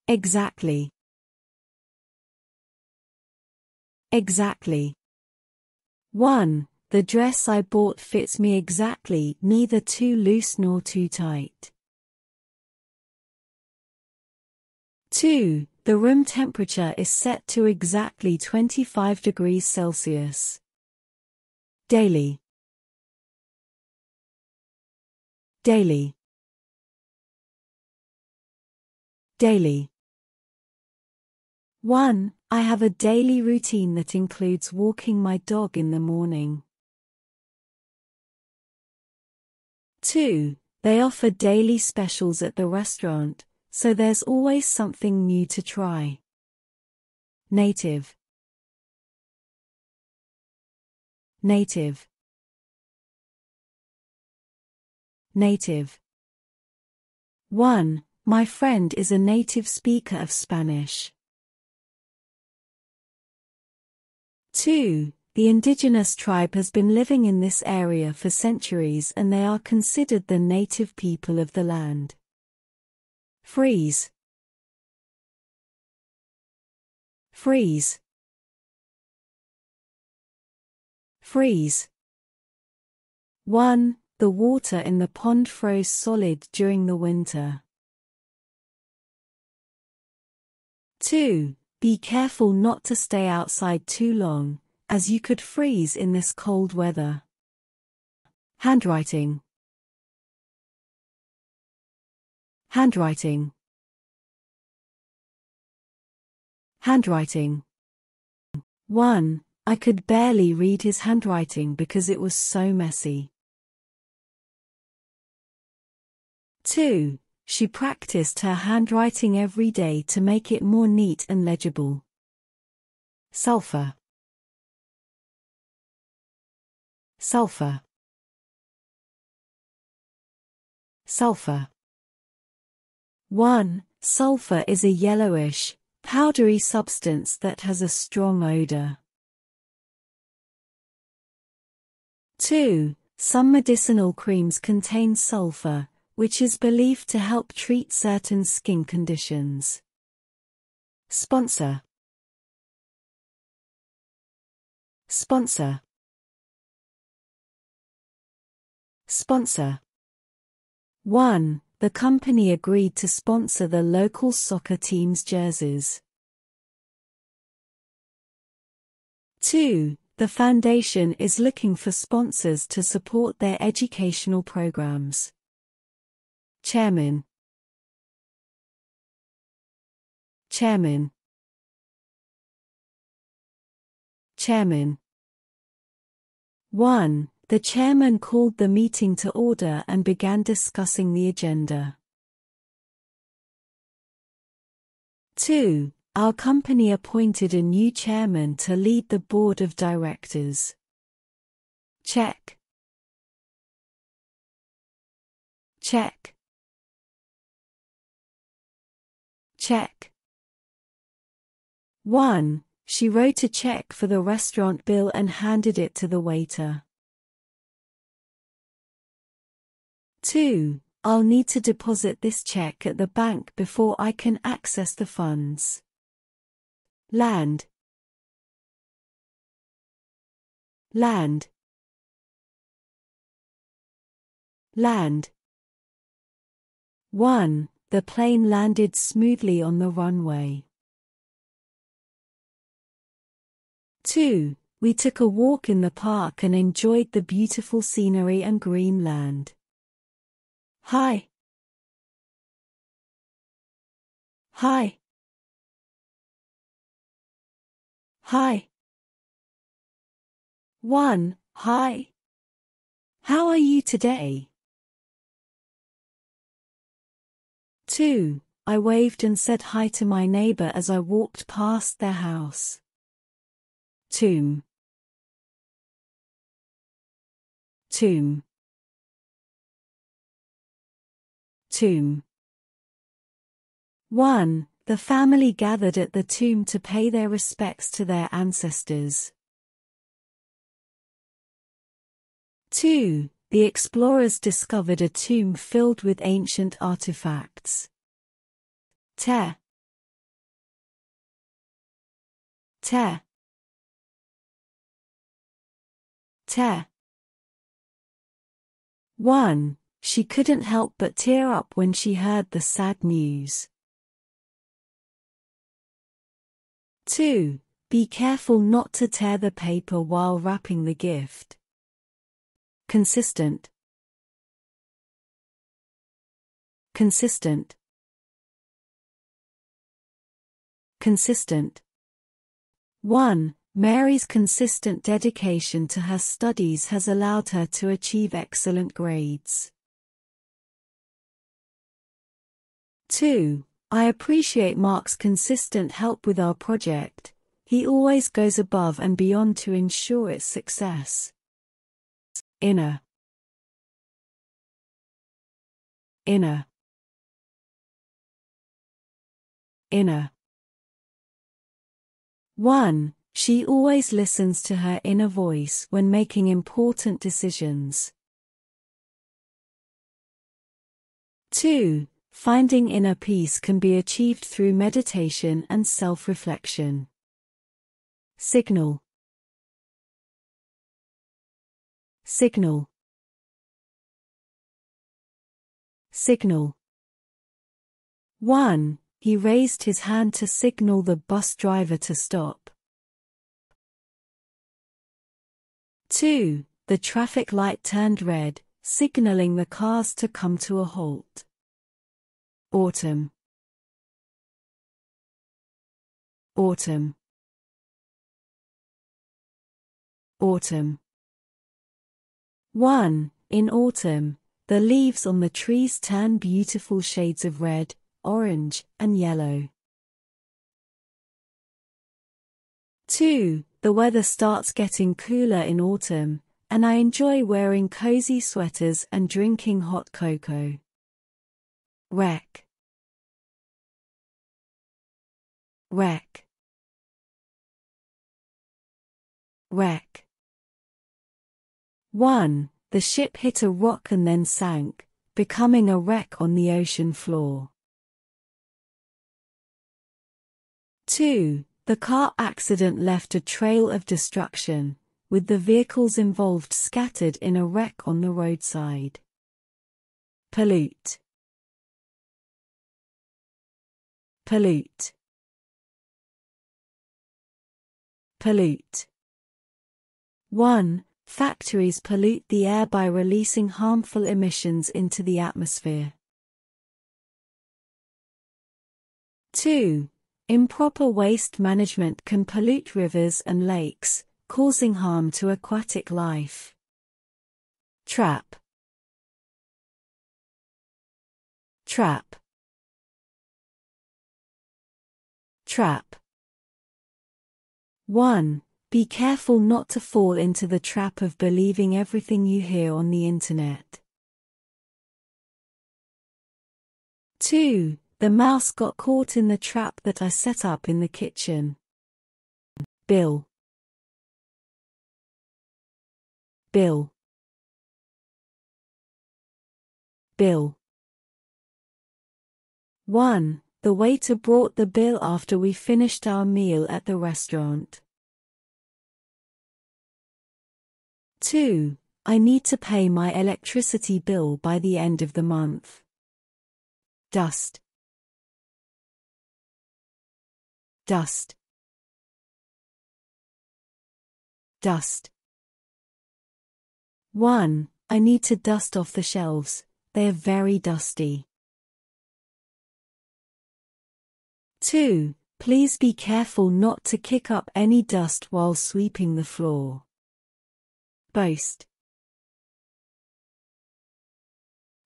Exactly. Exactly. 1. The dress I bought fits me exactly, neither too loose nor too tight. 2. The room temperature is set to exactly 25 degrees Celsius. Daily. Daily. Daily. 1. I have a daily routine that includes walking my dog in the morning. 2. They offer daily specials at the restaurant, so there's always something new to try. Native. Native. Native. 1. My friend is a native speaker of Spanish. 2. The indigenous tribe has been living in this area for centuries and they are considered the native people of the land. Freeze. Freeze. Freeze. 1. The water in the pond froze solid during the winter. 2. Be careful not to stay outside too long, as you could freeze in this cold weather. Handwriting. Handwriting. Handwriting. 1. I could barely read his handwriting because it was so messy. 2. She practiced her handwriting every day to make it more neat and legible. Sulfur. Sulfur. Sulfur. 1. Sulfur is a yellowish, powdery substance that has a strong odor. 2. Some medicinal creams contain sulfur, which is believed to help treat certain skin conditions. Sponsor. Sponsor. Sponsor. 1. The company agreed to sponsor the local soccer team's jerseys. 2. The foundation is looking for sponsors to support their educational programs. Chairman. Chairman. Chairman. 1. The chairman called the meeting to order and began discussing the agenda. 2. Our company appointed a new chairman to lead the board of directors. Check. Check. Check. 1. She wrote a check for the restaurant bill and handed it to the waiter. 2. I'll need to deposit this check at the bank before I can access the funds. Land. Land. Land. 1. The plane landed smoothly on the runway. 2. We took a walk in the park and enjoyed the beautiful scenery and green land. Hi. Hi. Hi. 1. Hi. How are you today? 2. I waved and said hi to my neighbor as I walked past their house. Tomb. Tomb. Tomb. 1. The family gathered at the tomb to pay their respects to their ancestors. 2. The explorers discovered a tomb filled with ancient artifacts. Te. Te. Te. 1. She couldn't help but tear up when she heard the sad news. 2. Be careful not to tear the paper while wrapping the gift. Consistent. Consistent. Consistent. 1. Mary's consistent dedication to her studies has allowed her to achieve excellent grades. 2. I appreciate Mark's consistent help with our project. He always goes above and beyond to ensure its success. Inner. Inner. Inner. 1. She always listens to her inner voice when making important decisions. 2. Finding inner peace can be achieved through meditation and self-reflection. Signal. Signal. Signal. 1. He raised his hand to signal the bus driver to stop. 2. The traffic light turned red, signaling the cars to come to a halt. Autumn. Autumn. Autumn. 1. In autumn, the leaves on the trees turn beautiful shades of red, orange, and yellow. 2. The weather starts getting cooler in autumn, and I enjoy wearing cozy sweaters and drinking hot cocoa. Wreck. Wreck. Wreck. 1. The ship hit a rock and then sank, becoming a wreck on the ocean floor. 2. The car accident left a trail of destruction, with the vehicles involved scattered in a wreck on the roadside. Pollute. Pollute. Pollute. 1. Factories pollute the air by releasing harmful emissions into the atmosphere. 2. Improper waste management can pollute rivers and lakes, causing harm to aquatic life. trap, trap, trap. 1. Be careful not to fall into the trap of believing everything you hear on the internet. 2. The mouse got caught in the trap that I set up in the kitchen. Bill, Bill, Bill. 1. The waiter brought the bill after we finished our meal at the restaurant. 2. I need to pay my electricity bill by the end of the month. Dust, dust, dust. 1. I need to dust off the shelves, they are very dusty. 2. Please be careful not to kick up any dust while sweeping the floor. Boast,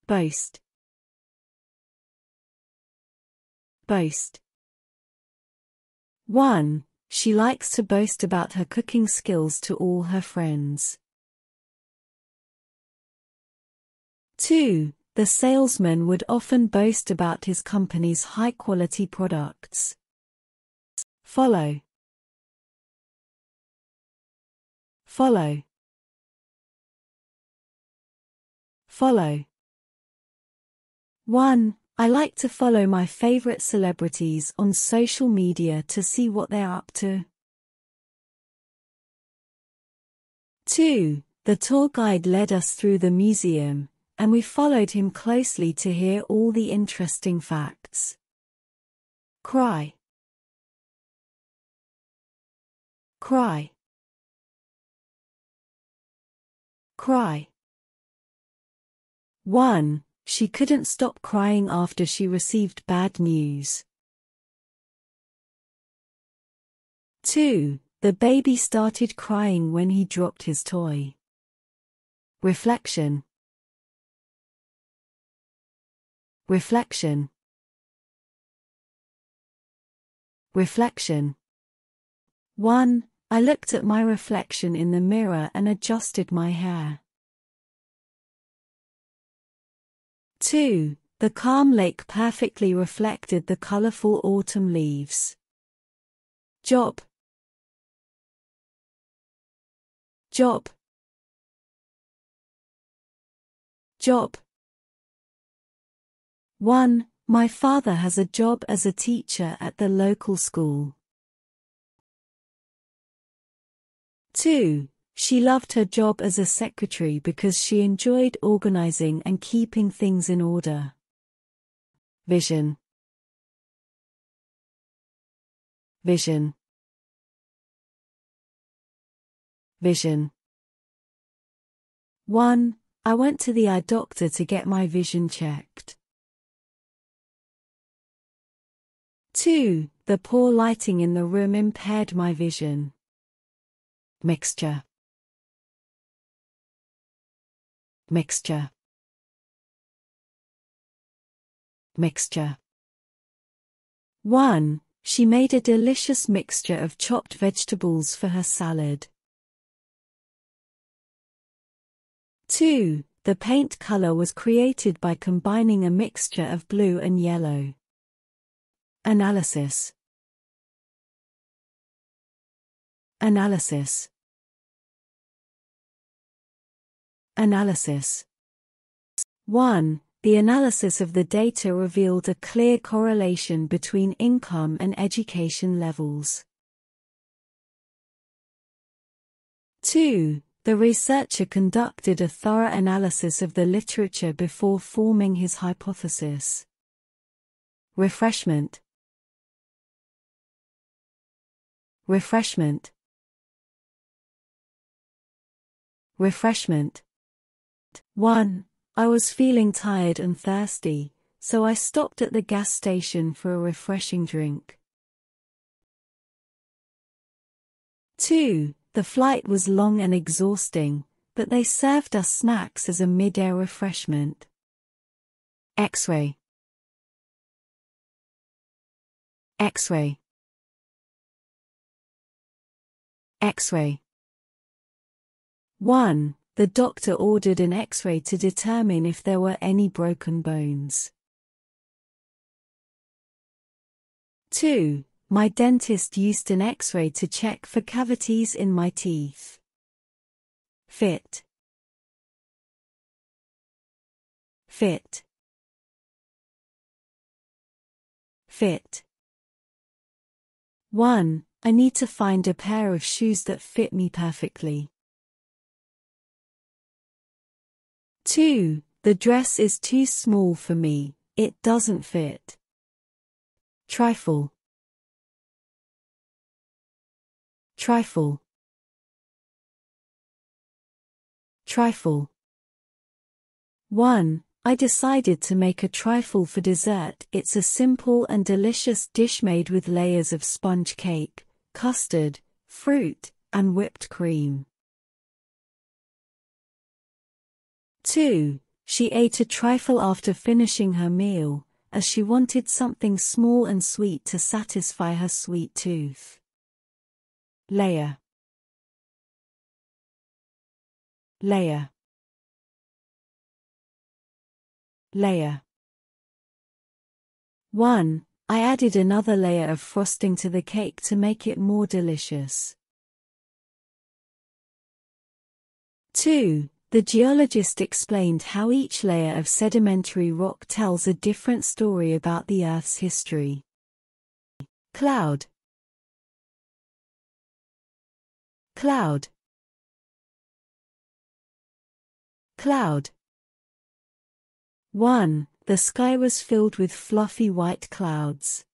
boast, boast. 1. She likes to boast about her cooking skills to all her friends. 2. The salesman would often boast about his company's high-quality products. Follow, follow, follow. 1. I like to follow my favorite celebrities on social media to see what they're up to. 2. The tour guide led us through the museum, and we followed him closely to hear all the interesting facts. Cry, cry, cry. 1. She couldn't stop crying after she received bad news. 2. The baby started crying when he dropped his toy. Reflection, reflection, reflection. 1. I looked at my reflection in the mirror and adjusted my hair. 2. The calm lake perfectly reflected the colorful autumn leaves. Job, job, job. 1. My father has a job as a teacher at the local school. 2. She loved her job as a secretary because she enjoyed organizing and keeping things in order. Vision, vision, vision. 1. I went to the eye doctor to get my vision checked. 2. The poor lighting in the room impaired my vision. Mixture, mixture, mixture. 1. She made a delicious mixture of chopped vegetables for her salad. 2. The paint color was created by combining a mixture of blue and yellow. Analysis, analysis, analysis. 1. The analysis of the data revealed a clear correlation between income and education levels. 2. The researcher conducted a thorough analysis of the literature before forming his hypothesis. Refreshment, refreshment, refreshment. 1. I was feeling tired and thirsty, so I stopped at the gas station for a refreshing drink. 2. The flight was long and exhausting, but they served us snacks as a mid-air refreshment. X-ray. X-ray. X-ray. 1. The doctor ordered an X-ray to determine if there were any broken bones. 2. My dentist used an X-ray to check for cavities in my teeth. Fit. Fit. Fit. 1. I need to find a pair of shoes that fit me perfectly. 2. The dress is too small for me, it doesn't fit. Trifle. Trifle. Trifle. 1. I decided to make a trifle for dessert. It's a simple and delicious dish made with layers of sponge cake, custard, fruit, and whipped cream. 2. She ate a trifle after finishing her meal, as she wanted something small and sweet to satisfy her sweet tooth. Layer. Layer. Layer. 1. I added another layer of frosting to the cake to make it more delicious. 2. The geologist explained how each layer of sedimentary rock tells a different story about the Earth's history. Cloud. Cloud. Cloud. 1. The sky was filled with fluffy white clouds.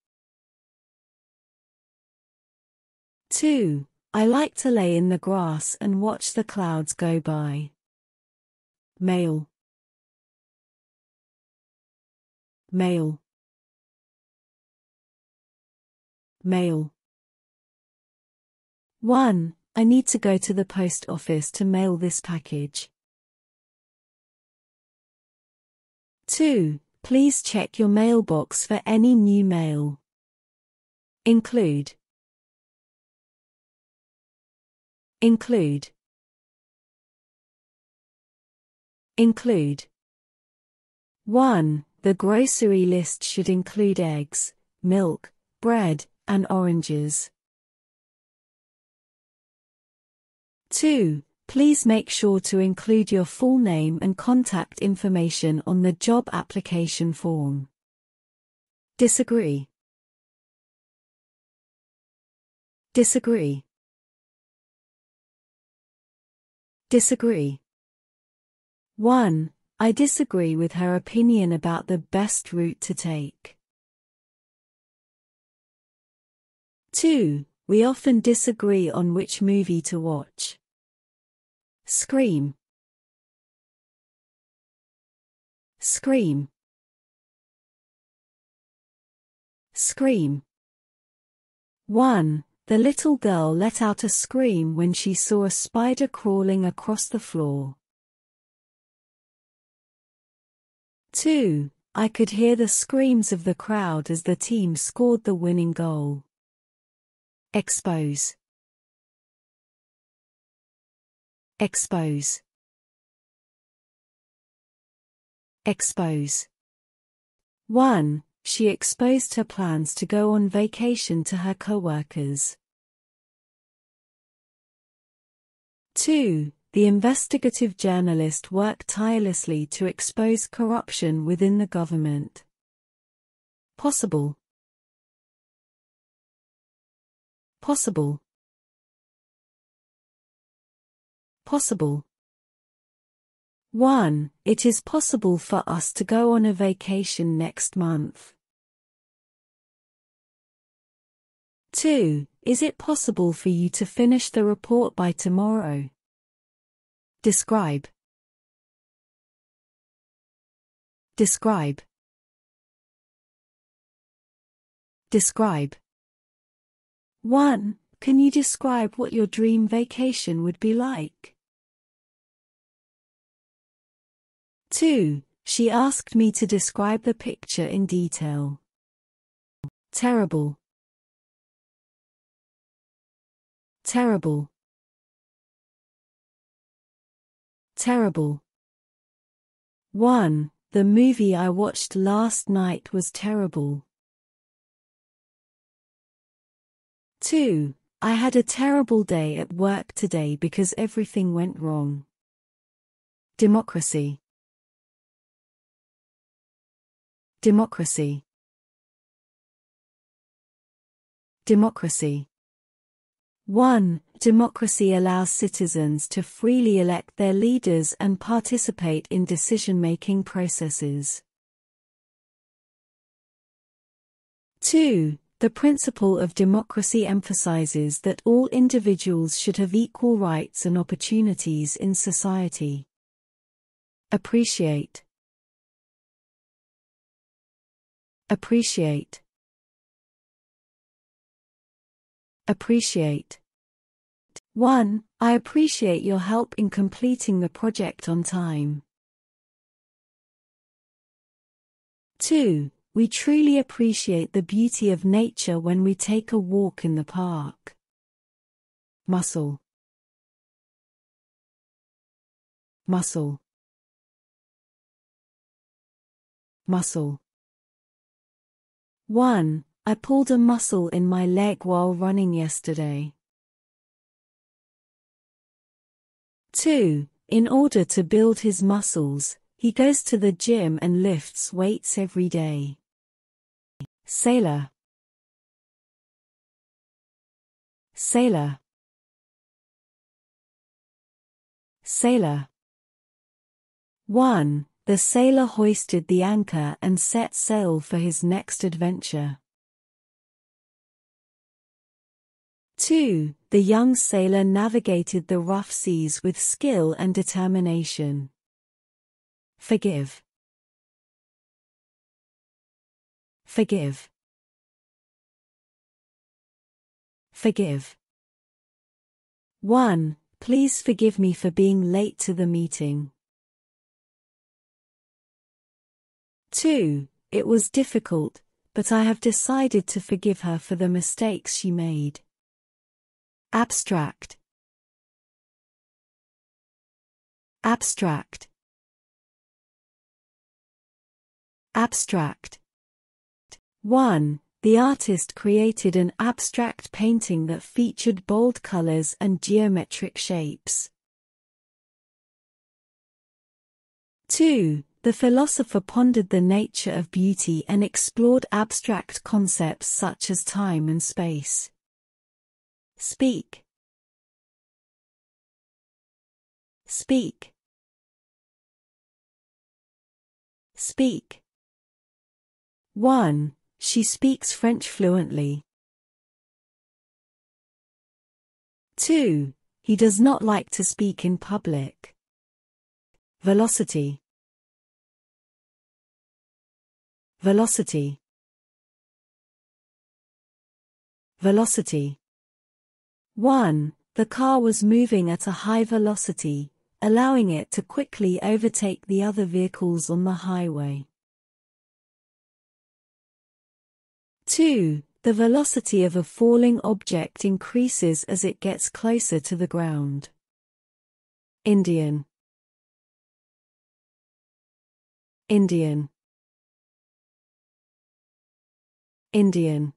2. I like to lay in the grass and watch the clouds go by. Male. Male. Male. 1. I need to go to the post office to mail this package. 2. Please check your mailbox for any new mail. Include. Include. Include. 1. The grocery list should include eggs, milk, bread, and oranges. 2. Please make sure to include your full name and contact information on the job application form. Disagree. Disagree. Disagree. 1. I disagree with her opinion about the best route to take. 2. We often disagree on which movie to watch. Scream. Scream. Scream. 1. The little girl let out a scream when she saw a spider crawling across the floor. 2. I could hear the screams of the crowd as the team scored the winning goal. Expose. Expose. Expose. 1. She exposed her plans to go on vacation to her co-workers. 2. The investigative journalist worked tirelessly to expose corruption within the government. Possible. Possible. Possible. 1. It is possible for us to go on a vacation next month. 2. Is it possible for you to finish the report by tomorrow? Describe. Describe. Describe. 1. Can you describe what your dream vacation would be like? 2. She asked me to describe the picture in detail. Terrible. Terrible. Terrible. 1. The movie I watched last night was terrible. 2. I had a terrible day at work today because everything went wrong. Democracy. Democracy. Democracy. 1. Democracy allows citizens to freely elect their leaders and participate in decision-making processes. 2. The principle of democracy emphasizes that all individuals should have equal rights and opportunities in society. Appreciate. Appreciate. Appreciate. 1. I appreciate your help in completing the project on time. 2. We truly appreciate the beauty of nature when we take a walk in the park. Muscle. Muscle. Muscle. 1. I pulled a muscle in my leg while running yesterday. 2. In order to build his muscles, he goes to the gym and lifts weights every day. Sailor. Sailor. Sailor. 1. The sailor hoisted the anchor and set sail for his next adventure. 2. The young sailor navigated the rough seas with skill and determination. Forgive. Forgive. Forgive. 1. Please forgive me for being late to the meeting. 2. It was difficult, but I have decided to forgive her for the mistakes she made. Abstract. Abstract. Abstract. 1. The artist created an abstract painting that featured bold colors and geometric shapes. 2. The philosopher pondered the nature of beauty and explored abstract concepts such as time and space. Speak. Speak. Speak. 1. She speaks French fluently. 2. He does not like to speak in public. Velocity. Velocity. Velocity. 1. The car was moving at a high velocity, allowing it to quickly overtake the other vehicles on the highway. 2. The velocity of a falling object increases as it gets closer to the ground. Indian. Indian. Indian.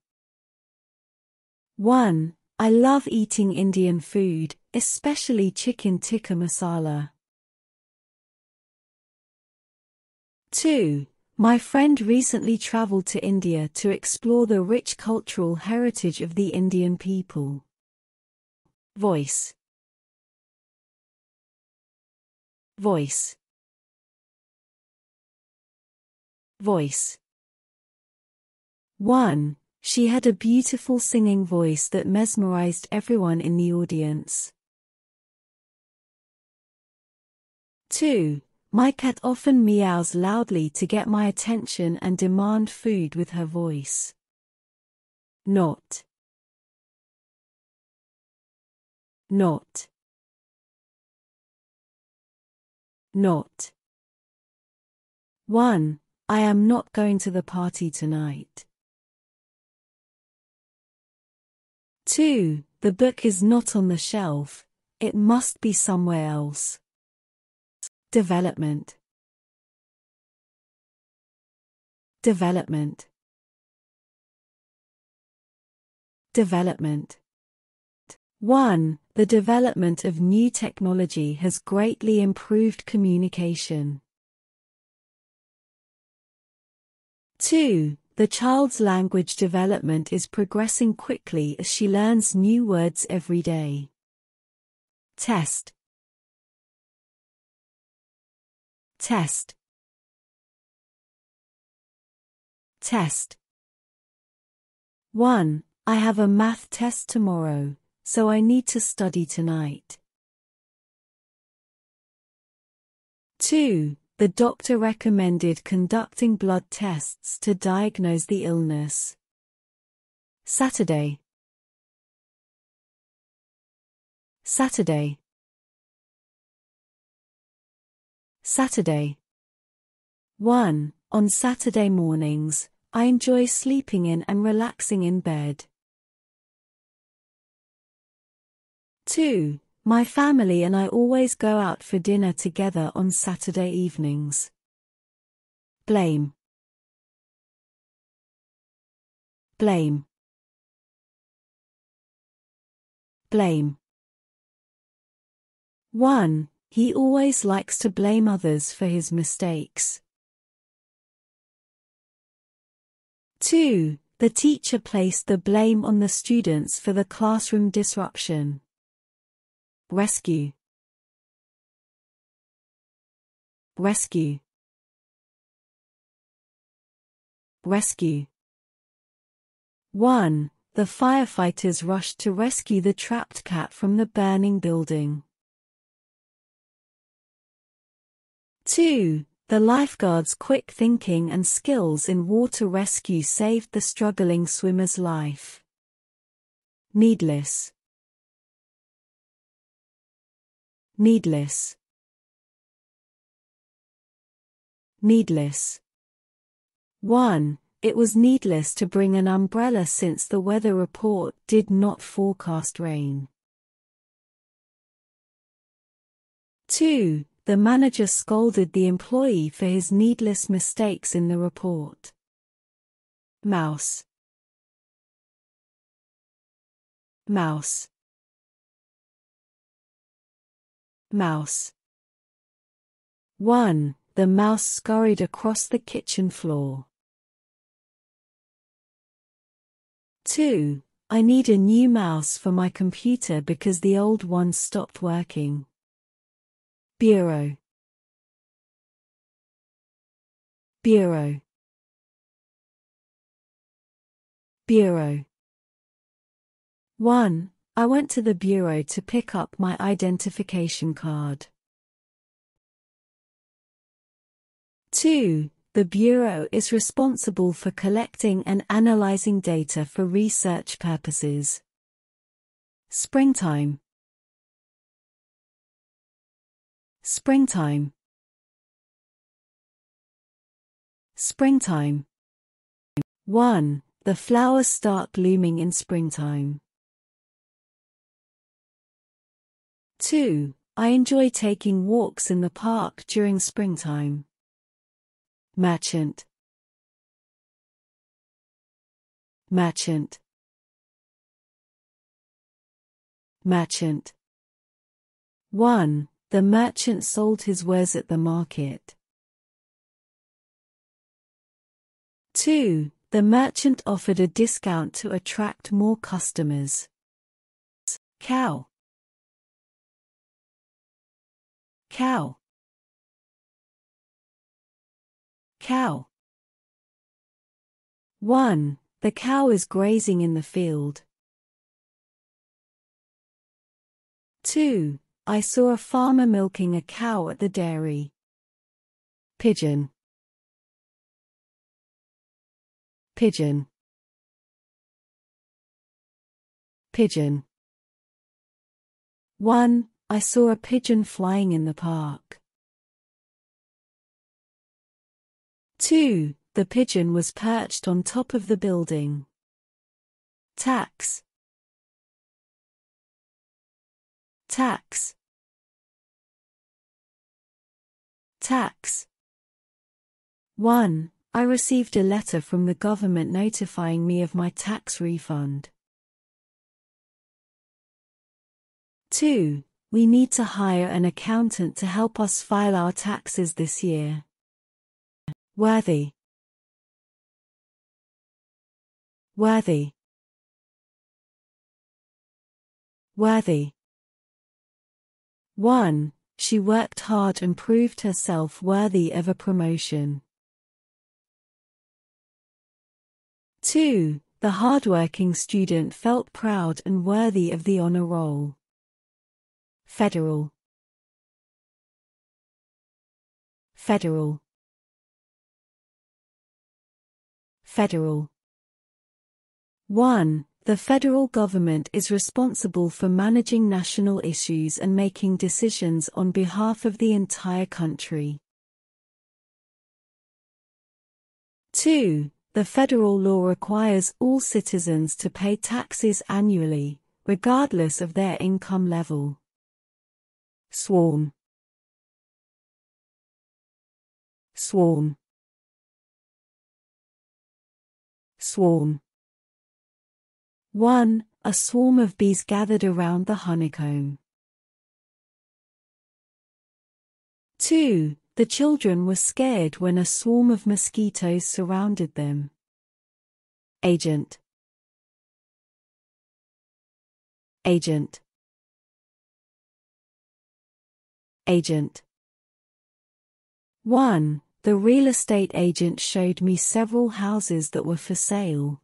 1. I love eating Indian food, especially chicken tikka masala. 2. My friend recently traveled to India to explore the rich cultural heritage of the Indian people. Voice. Voice. Voice. 1. She had a beautiful singing voice that mesmerized everyone in the audience. 2. My cat often meows loudly to get my attention and demand food with her voice. Not. Not. Not. 1. I am not going to the party tonight. 2. The book is not on the shelf, it must be somewhere else. Development. Development. Development. 1. The development of new technology has greatly improved communication. 2. The child's language development is progressing quickly as she learns new words every day. Test. Test. Test. 1. I have a math test tomorrow, so I need to study tonight. 2. The doctor recommended conducting blood tests to diagnose the illness. Saturday. Saturday. Saturday. 1. On Saturday mornings, I enjoy sleeping in and relaxing in bed. 2. My family and I always go out for dinner together on Saturday evenings. Blame. Blame. Blame. 1. He always likes to blame others for his mistakes. 2. The teacher placed the blame on the students for the classroom disruption. Rescue. Rescue. Rescue. 1. The firefighters rushed to rescue the trapped cat from the burning building. 2. The lifeguard's quick thinking and skills in water rescue saved the struggling swimmer's life. Needless. Needless. Needless. 1. It was needless to bring an umbrella since the weather report did not forecast rain. 2. The manager scolded the employee for his needless mistakes in the report. Mouse. Mouse. Mouse. 1. The mouse scurried across the kitchen floor. 2. I need a new mouse for my computer because the old one stopped working. Bureau. Bureau. Bureau. 1. I went to the bureau to pick up my identification card. 2. The bureau is responsible for collecting and analyzing data for research purposes. Springtime. Springtime. Springtime. 1. The flowers start blooming in springtime. 2. I enjoy taking walks in the park during springtime. Merchant. Merchant. Merchant. 1. The merchant sold his wares at the market. 2. The merchant offered a discount to attract more customers. Cow. Cow. Cow. 1. The cow is grazing in the field. 2. I saw a farmer milking a cow at the dairy. Pigeon. Pigeon. Pigeon. 1. I saw a pigeon flying in the park. 2. The pigeon was perched on top of the building. Tax. Tax. Tax. 1. I received a letter from the government notifying me of my tax refund. 2. We need to hire an accountant to help us file our taxes this year. Worthy. Worthy. Worthy. 1. She worked hard and proved herself worthy of a promotion. 2. The hardworking student felt proud and worthy of the honor roll. Federal. Federal. Federal. 1. The federal government is responsible for managing national issues and making decisions on behalf of the entire country. 2. The federal law requires all citizens to pay taxes annually, regardless of their income level. Sworn. Sworn. Swarm. 1. A swarm of bees gathered around the honeycomb. 2. The children were scared when a swarm of mosquitoes surrounded them. Agent. Agent. Agent. 1. The real estate agent showed me several houses that were for sale.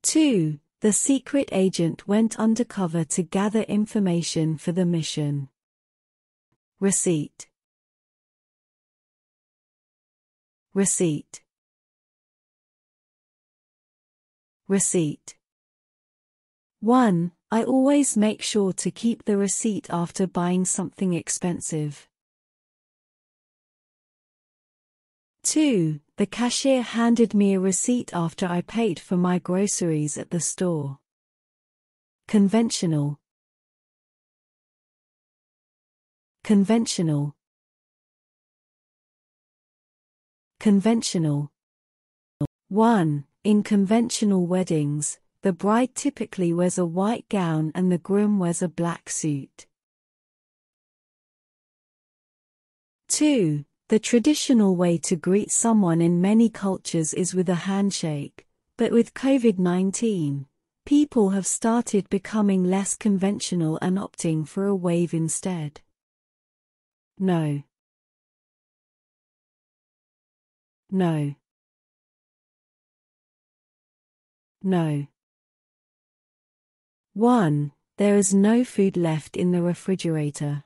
2. The secret agent went undercover to gather information for the mission. Receipt. Receipt. Receipt. 1. I always make sure to keep the receipt after buying something expensive. 2. The cashier handed me a receipt after I paid for my groceries at the store. Conventional. Conventional. Conventional. 1. In conventional weddings, the bride typically wears a white gown and the groom wears a black suit. 2. The traditional way to greet someone in many cultures is with a handshake, but with COVID-19, people have started becoming less conventional and opting for a wave instead. No. No. No. 1. There is no food left in the refrigerator.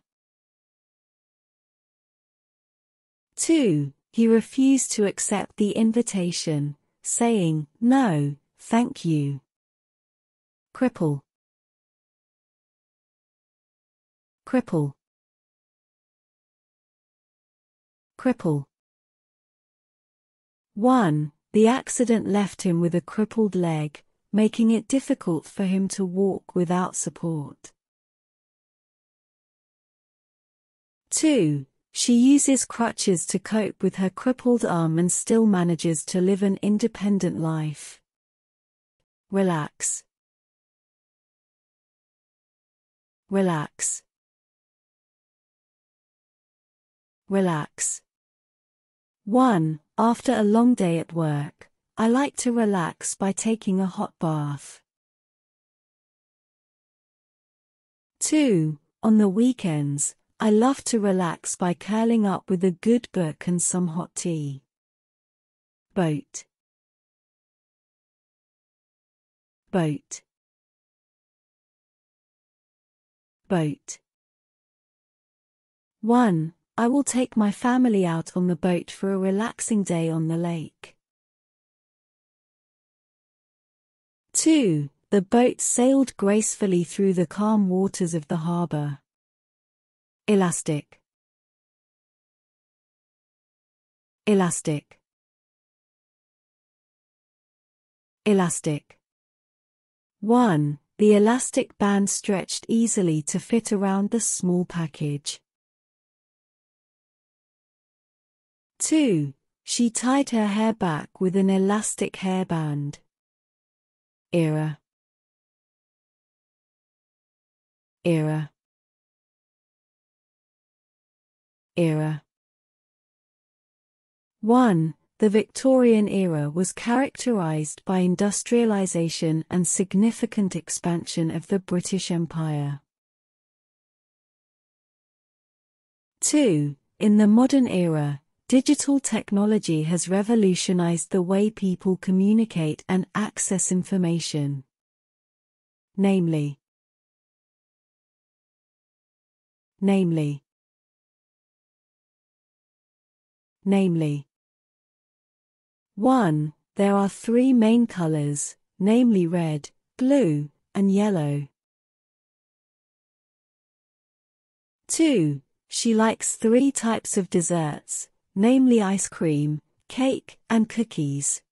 2. He refused to accept the invitation, saying, "No, thank you." Cripple. Cripple. Cripple. 1. The accident left him with a crippled leg, making it difficult for him to walk without support. 2. She uses crutches to cope with her crippled arm and still manages to live an independent life. Relax. Relax. Relax. 1. After a long day at work, I like to relax by taking a hot bath. 2. On the weekends, I love to relax by curling up with a good book and some hot tea. Boat. Boat. Boat. 1. I will take my family out on the boat for a relaxing day on the lake. 2. The boat sailed gracefully through the calm waters of the harbor. Elastic. Elastic. Elastic. 1. The elastic band stretched easily to fit around the small package. 2. She tied her hair back with an elastic hairband. Era. Era. Era. 1. The Victorian era was characterized by industrialization and significant expansion of the British Empire. 2. In the modern era, digital technology has revolutionized the way people communicate and access information. Namely. 1. There are three main colors, namely red, blue, and yellow. 2. She likes three types of desserts, namely ice cream, cake, and cookies.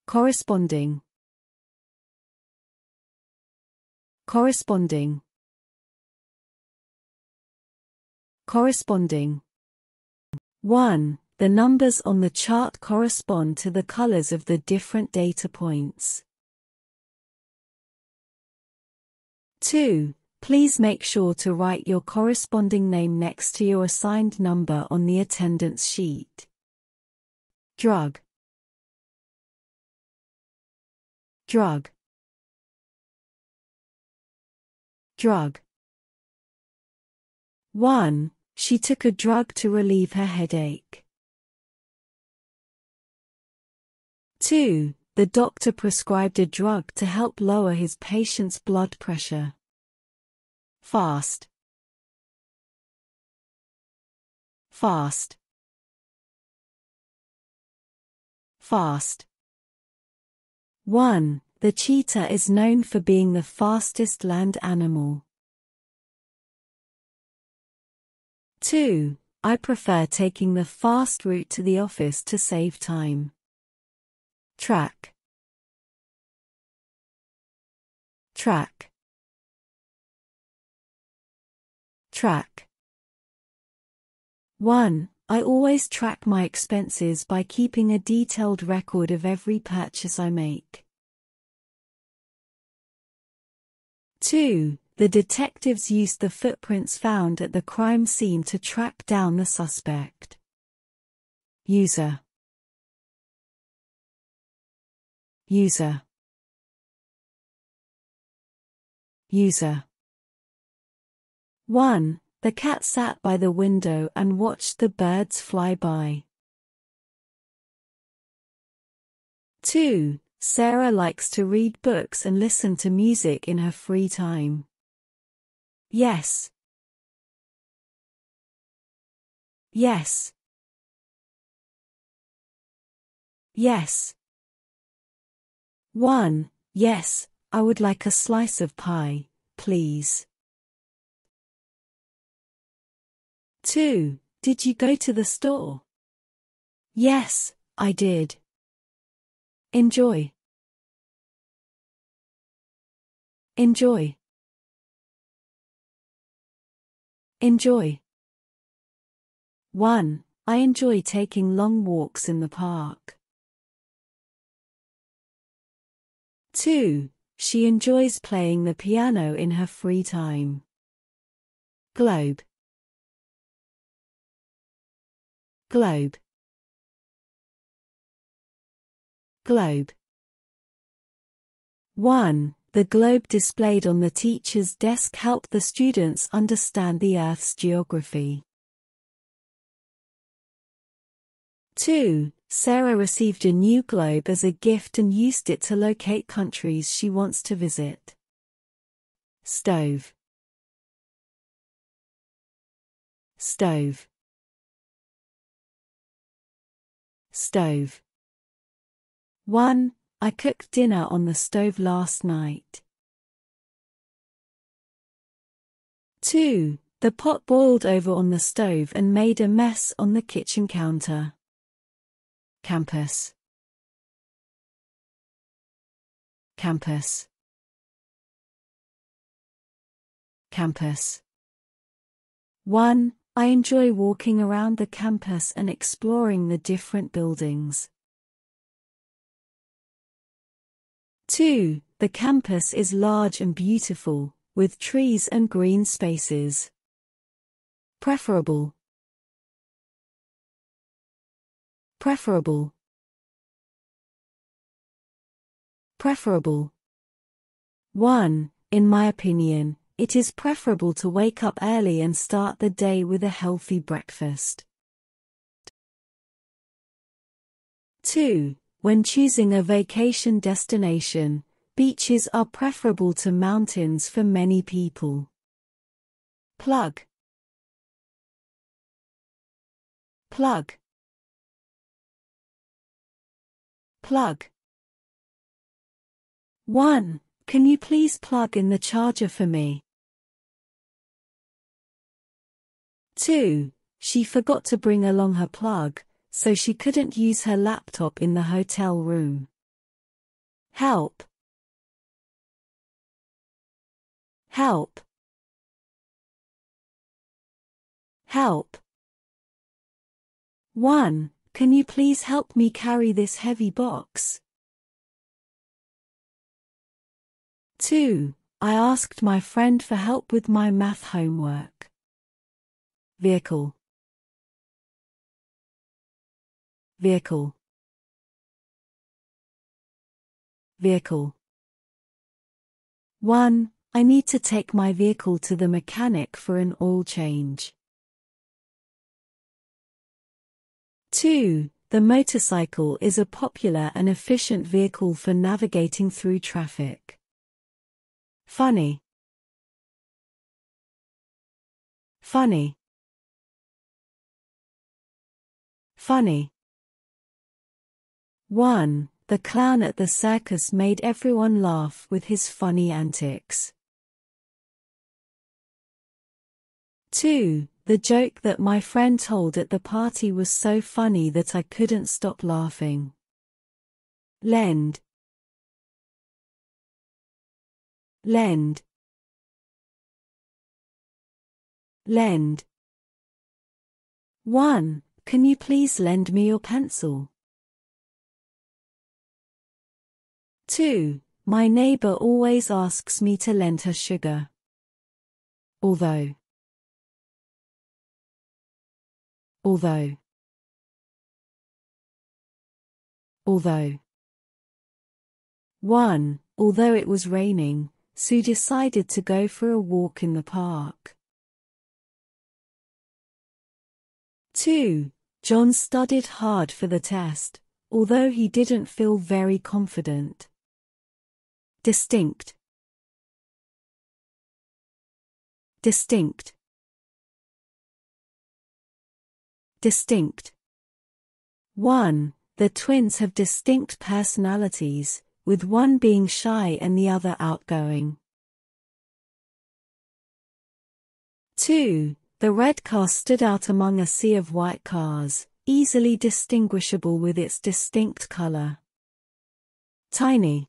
Corresponding. 1. The numbers on the chart correspond to the colors of the different data points. 2. Please make sure to write your corresponding name next to your assigned number on the attendance sheet. Drug. 1. She took a drug to relieve her headache. 2. The doctor prescribed a drug to help lower his patient's blood pressure. Fast. 1. The cheetah is known for being the fastest land animal. 2. I prefer taking the fast route to the office to save time. Track. 1. I always track my expenses by keeping a detailed record of every purchase I make. 2. The detectives used the footprints found at the crime scene to track down the suspect. User. 1. The cat sat by the window and watched the birds fly by. 2. Sarah likes to read books and listen to music in her free time. Yes. 1. Yes, I would like a slice of pie, please. 2. Did you go to the store? Yes, I did. Enjoy. 1. I enjoy taking long walks in the park. 2. She enjoys playing the piano in her free time. Globe. 1. The globe displayed on the teacher's desk helped the students understand the Earth's geography. 2. Sarah received a new globe as a gift and used it to locate countries she wants to visit. Stove. 1. I cooked dinner on the stove last night. 2. The pot boiled over on the stove and made a mess on the kitchen counter. campus, campus, campus. 1. I enjoy walking around the campus and exploring the different buildings. 2. The campus is large and beautiful, with trees and green spaces. Preferable, preferable, preferable. 1. In my opinion, it is preferable to wake up early and start the day with a healthy breakfast. 2. When choosing a vacation destination, beaches are preferable to mountains for many people. Plug, plug, plug. 1. Can you please plug in the charger for me? 2. She forgot to bring along her plug, so she couldn't use her laptop in the hotel room. Help, help, help. 1. Can you please help me carry this heavy box? 2. I asked my friend for help with my math homework. Vehicle, vehicle, vehicle. 1. I need to take my vehicle to the mechanic for an oil change. 2. The motorcycle is a popular and efficient vehicle for navigating through traffic. Funny, funny, funny. 1. The clown at the circus made everyone laugh with his funny antics. 2. The joke that my friend told at the party was so funny that I couldn't stop laughing. Lend, lend, lend. 1. Can you please lend me your pencil? 2. My neighbor always asks me to lend her sugar. Although, although, although. 1. Although it was raining, Sue decided to go for a walk in the park. 2. John studied hard for the test, although he didn't feel very confident. Distinct, distinct, distinct. 1. The twins have distinct personalities, with one being shy and the other outgoing. 2. The red car stood out among a sea of white cars, easily distinguishable with its distinct color. Tiny,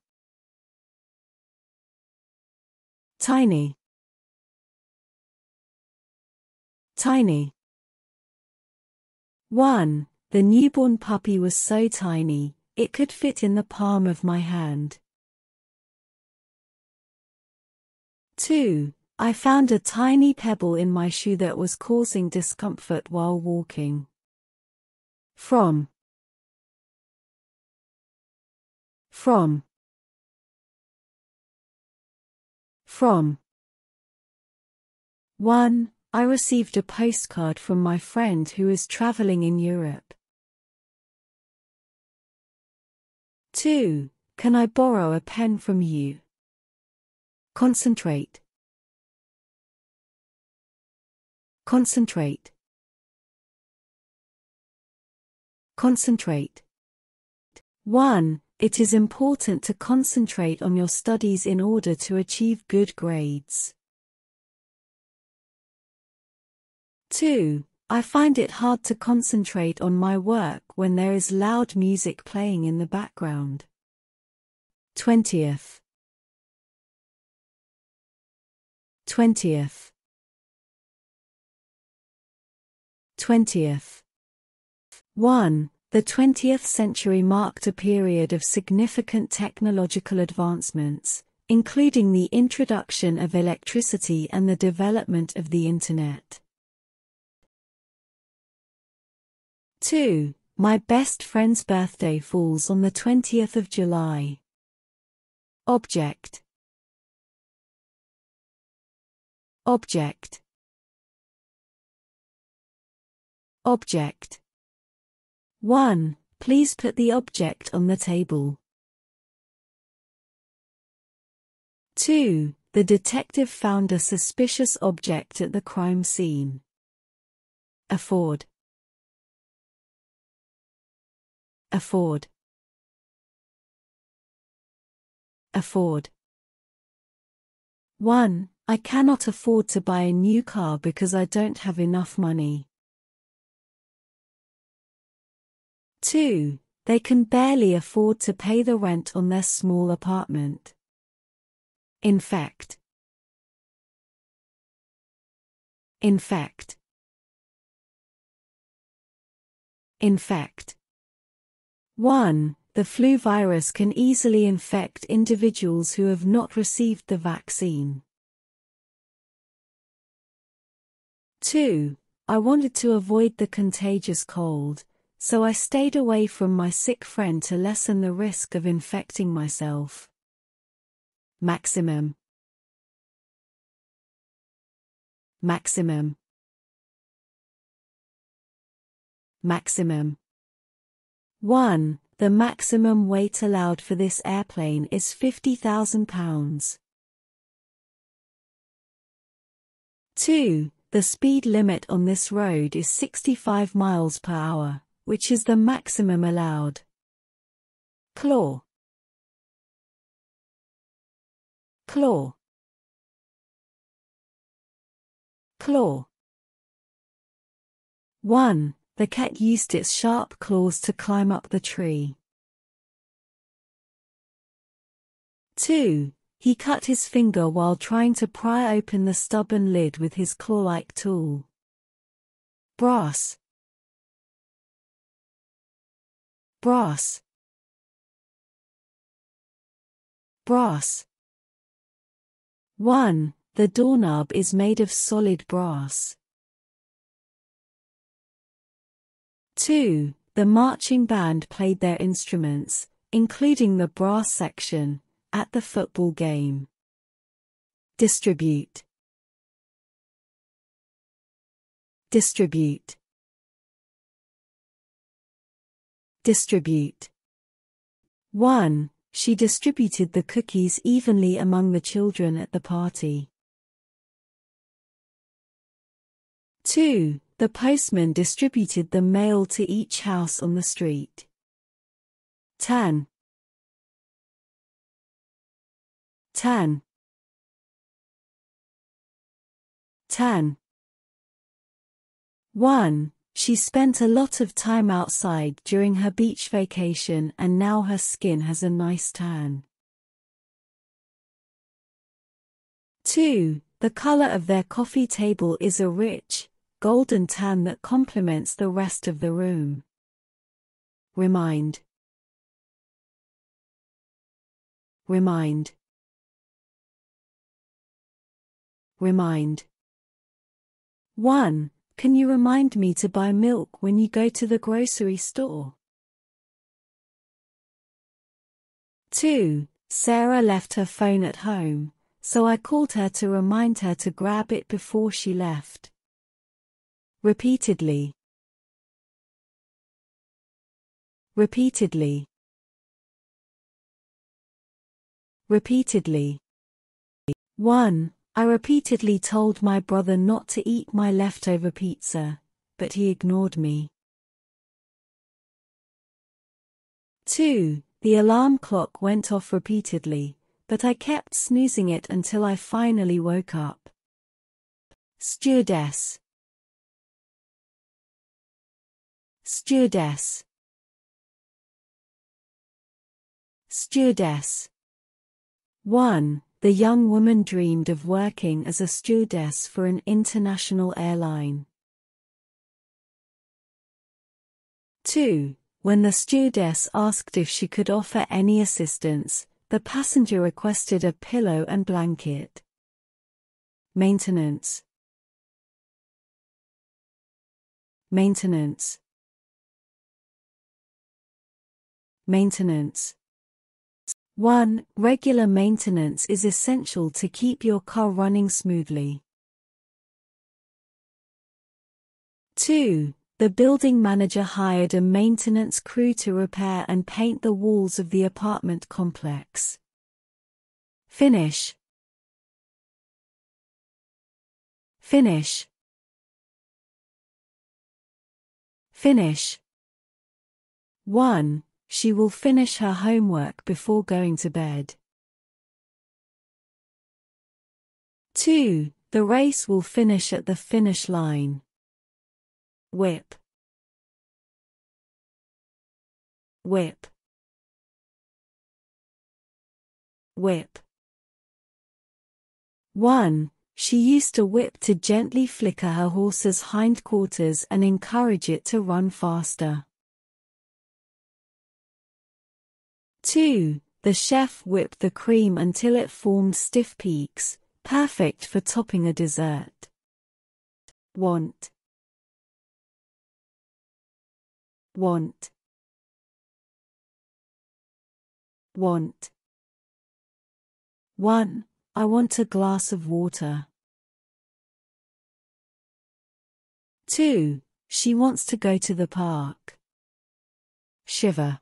tiny, tiny. 1. The newborn puppy was so tiny, it could fit in the palm of my hand. 2. I found a tiny pebble in my shoe that was causing discomfort while walking. From, from, from. 1. I received a postcard from my friend who is traveling in Europe. 2. Can I borrow a pen from you? Concentrate, concentrate, concentrate. 1. It is important to concentrate on your studies in order to achieve good grades. 2. I find it hard to concentrate on my work when there is loud music playing in the background. 20th. 20th. 20th. 1. The 20th century marked a period of significant technological advancements, including the introduction of electricity and the development of the Internet. 2. My best friend's birthday falls on the 20th of July. Object. Object. Object. 1. Please put the object on the table. 2. The detective found a suspicious object at the crime scene. Afford. Afford. Afford. 1. I cannot afford to buy a new car because I don't have enough money. 2. They can barely afford to pay the rent on their small apartment. Infect. Infect. Infect. 1. The flu virus can easily infect individuals who have not received the vaccine. 2. I wanted to avoid the contagious cold, so I stayed away from my sick friend to lessen the risk of infecting myself. Maximum. Maximum. Maximum. 1. The maximum weight allowed for this airplane is 50,000 pounds. 2. The speed limit on this road is 65 miles per hour, which is the maximum allowed. Claw. Claw. Claw. 1. The cat used its sharp claws to climb up the tree. 2. He cut his finger while trying to pry open the stubborn lid with his claw-like tool. Brass. Brass. Brass. 1. The doorknob is made of solid brass. 2. The marching band played their instruments, including the brass section, at the football game. Distribute. Distribute. Distribute. 1. She distributed the cookies evenly among the children at the party. 2. The postman distributed the mail to each house on the street. 10. 10. 10. 1. She spent a lot of time outside during her beach vacation and now her skin has a nice tan. 2. The color of their coffee table is a rich, golden tan that complements the rest of the room. Remind. Remind. Remind. 1. Can you remind me to buy milk when you go to the grocery store? 2. Sarah left her phone at home, so I called her to remind her to grab it before she left. Repeatedly. Repeatedly. Repeatedly. 1. I repeatedly told my brother not to eat my leftover pizza, but he ignored me. 2. The alarm clock went off repeatedly, but I kept snoozing it until I finally woke up. Stewardess. Stewardess. Stewardess. 1. The young woman dreamed of working as a stewardess for an international airline. 2. When the stewardess asked if she could offer any assistance, the passenger requested a pillow and blanket. Maintenance. Maintenance. Maintenance. 1. Regular maintenance is essential to keep your car running smoothly. 2. The building manager hired a maintenance crew to repair and paint the walls of the apartment complex. Finish. Finish. Finish. 1. She will finish her homework before going to bed. 2. The race will finish at the finish line. Whip. Whip. Whip. 1. She used a whip to gently flicker her horse's hindquarters and encourage it to run faster. 2. The chef whipped the cream until it formed stiff peaks, perfect for topping a dessert. Want. Want. Want. 1. I want a glass of water. 2. She wants to go to the park. Shiver.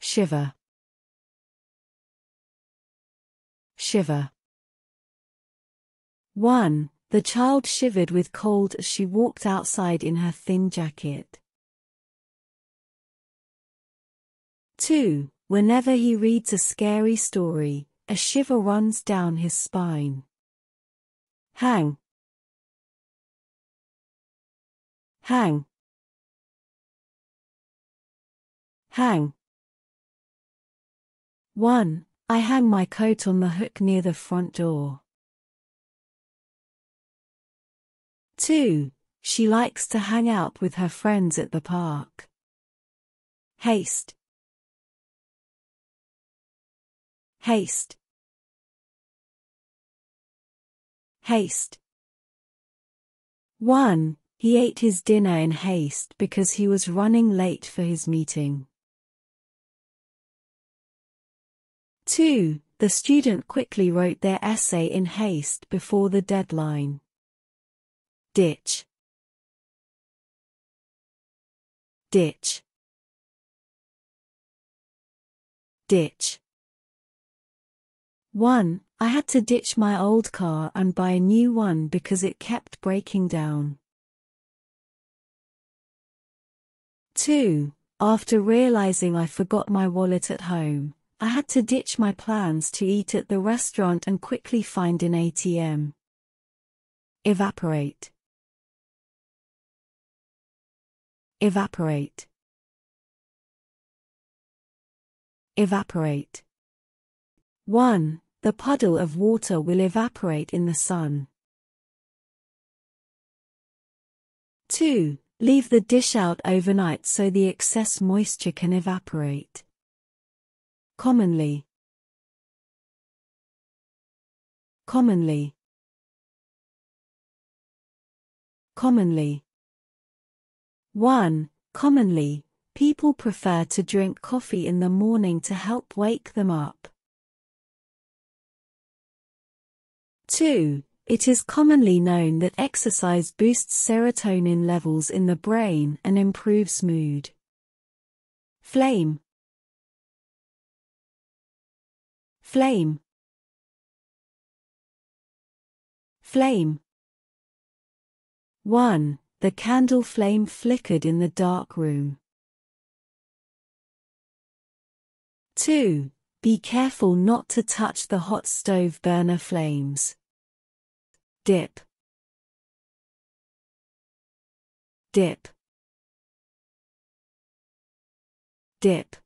Shiver. Shiver. 1. The child shivered with cold as she walked outside in her thin jacket. 2. Whenever he reads a scary story, a shiver runs down his spine. Hang. Hang. Hang. 1. I hang my coat on the hook near the front door. 2. She likes to hang out with her friends at the park. Haste. Haste. Haste. 1. He ate his dinner in haste because he was running late for his meeting. 2. The student quickly wrote their essay in haste before the deadline. Ditch. Ditch. Ditch. 1. I had to ditch my old car and buy a new one because it kept breaking down. 2. After realizing I forgot my wallet at home, I had to ditch my plans to eat at the restaurant and quickly find an ATM. Evaporate. Evaporate. Evaporate. 1. The puddle of water will evaporate in the sun. 2. Leave the dish out overnight so the excess moisture can evaporate. Commonly. Commonly. Commonly. 1. Commonly, people prefer to drink coffee in the morning to help wake them up. 2. It is commonly known that exercise boosts serotonin levels in the brain and improves mood. Flame. Flame. Flame. 1. The candle flame flickered in the dark room. 2. Be careful not to touch the hot stove burner flames. Dip. dip, dip.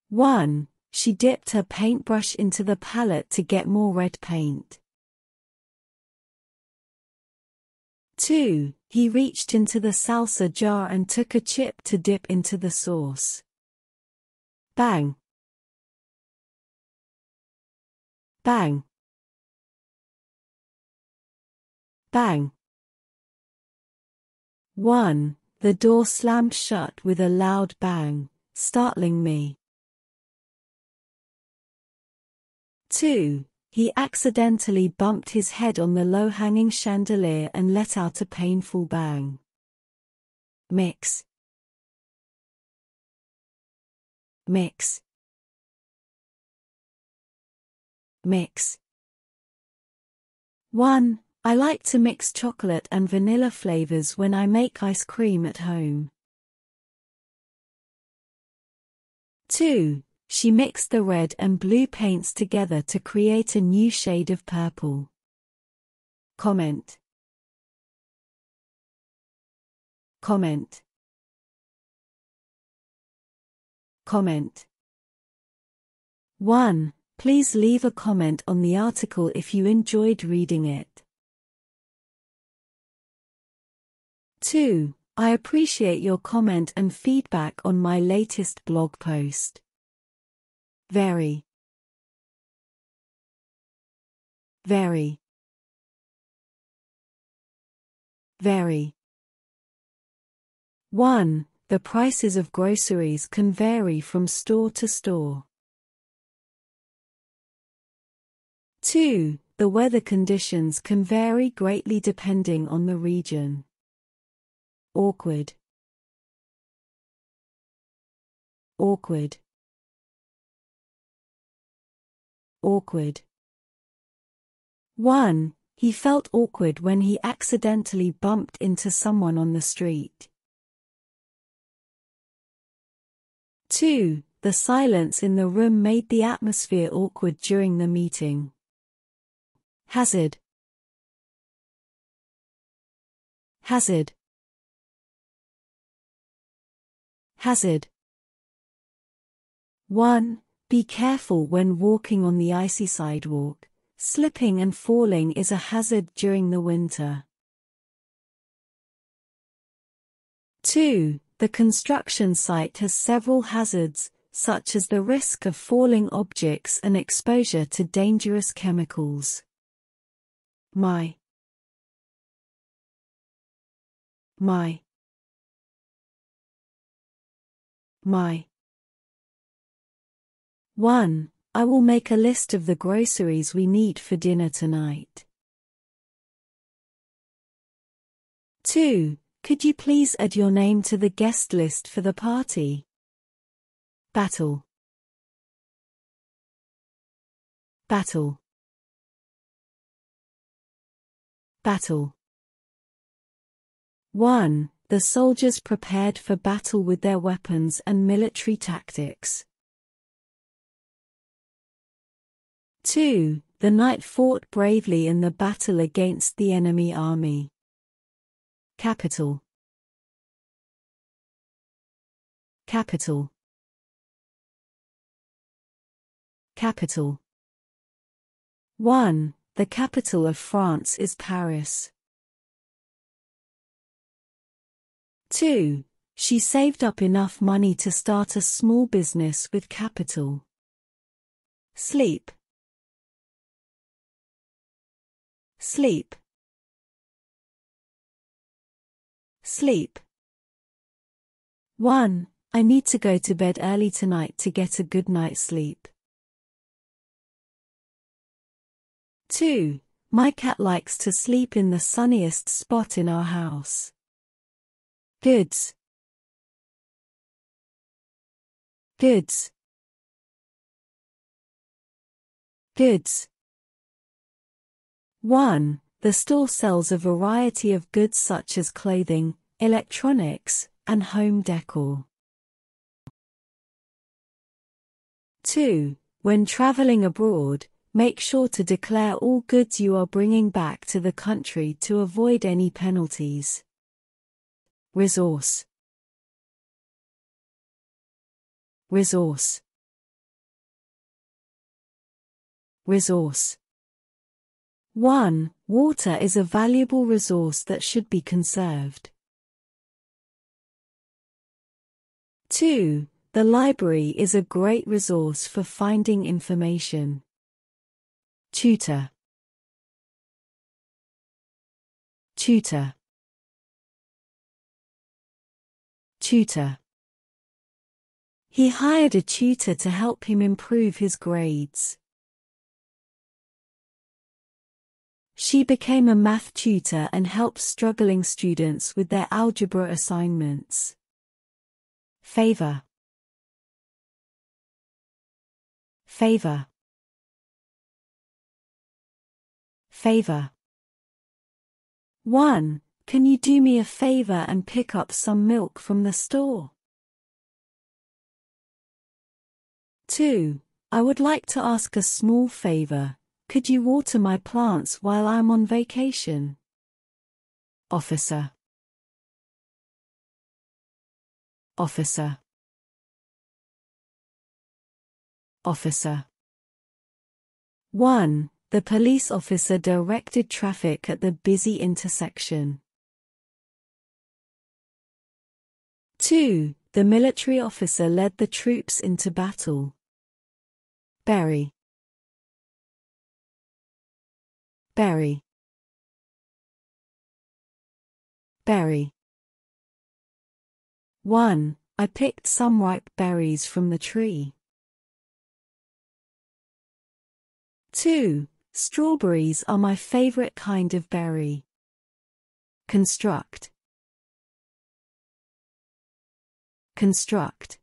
1. She dipped her paintbrush into the palette to get more red paint. 2. He reached into the salsa jar and took a chip to dip into the sauce. Bang. Bang. Bang. 1. The door slammed shut with a loud bang, startling me. 2. He accidentally bumped his head on the low-hanging chandelier and let out a painful bang. Mix. Mix. Mix. 1. I like to mix chocolate and vanilla flavors when I make ice cream at home. 2. She mixed the red and blue paints together to create a new shade of purple. Comment. Comment. Comment. 1. Please leave a comment on the article if you enjoyed reading it. 2. I appreciate your comment and feedback on my latest blog post. Very. Very. Very. 1. The prices of groceries can vary from store to store. 2. The weather conditions can vary greatly depending on the region. Awkward. Awkward. Awkward. 1. He felt awkward when he accidentally bumped into someone on the street. 2. The silence in the room made the atmosphere awkward during the meeting. Hazard. Hazard. Hazard. 1. Be careful when walking on the icy sidewalk. Slipping and falling is a hazard during the winter. 2. The construction site has several hazards, such as the risk of falling objects and exposure to dangerous chemicals. My. 1. I will make a list of the groceries we need for dinner tonight. 2. Could you please add your name to the guest list for the party? Battle. Battle. Battle. 1. The soldiers prepared for battle with their weapons and military tactics. 2. The knight fought bravely in the battle against the enemy army. Capital. Capital. Capital. 1. The capital of France is Paris. 2. She saved up enough money to start a small business with capital. Sleep. Sleep. Sleep. 1. I need to go to bed early tonight to get a good night's sleep. 2. My cat likes to sleep in the sunniest spot in our house. Goods. Goods. Goods. 1. The store sells a variety of goods such as clothing, electronics, and home decor. 2. When traveling abroad, make sure to declare all goods you are bringing back to the country to avoid any penalties. resource, resource, resource. 1. Water is a valuable resource that should be conserved. 2. The library is a great resource for finding information. Tutor, tutor, tutor. He hired a tutor to help him improve his grades. She became a math tutor and helped struggling students with their algebra assignments. Favor, favor, favor. 1. Can you do me a favor and pick up some milk from the store? 2. I would like to ask a small favor. Could you water my plants while I'm on vacation? Officer, officer, officer. 1. The police officer directed traffic at the busy intersection. 2. The military officer led the troops into battle. Berry, berry, berry. 1. I picked some ripe berries from the tree. 2. Strawberries are my favorite kind of berry. Construct, construct,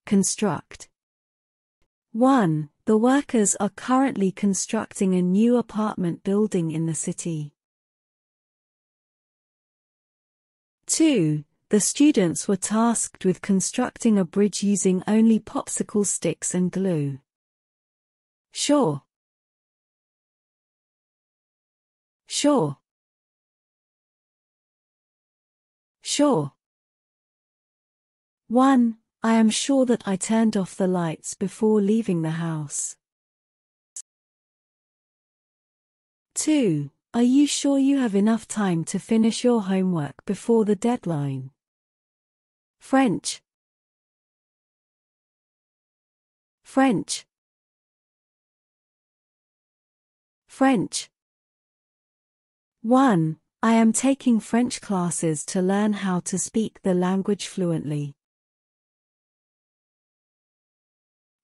construct. 1. The workers are currently constructing a new apartment building in the city. 2. The students were tasked with constructing a bridge using only popsicle sticks and glue. Sure, sure, sure. 1. I am sure that I turned off the lights before leaving the house. 2. Are you sure you have enough time to finish your homework before the deadline? French, French, French. 1. I am taking French classes to learn how to speak the language fluently.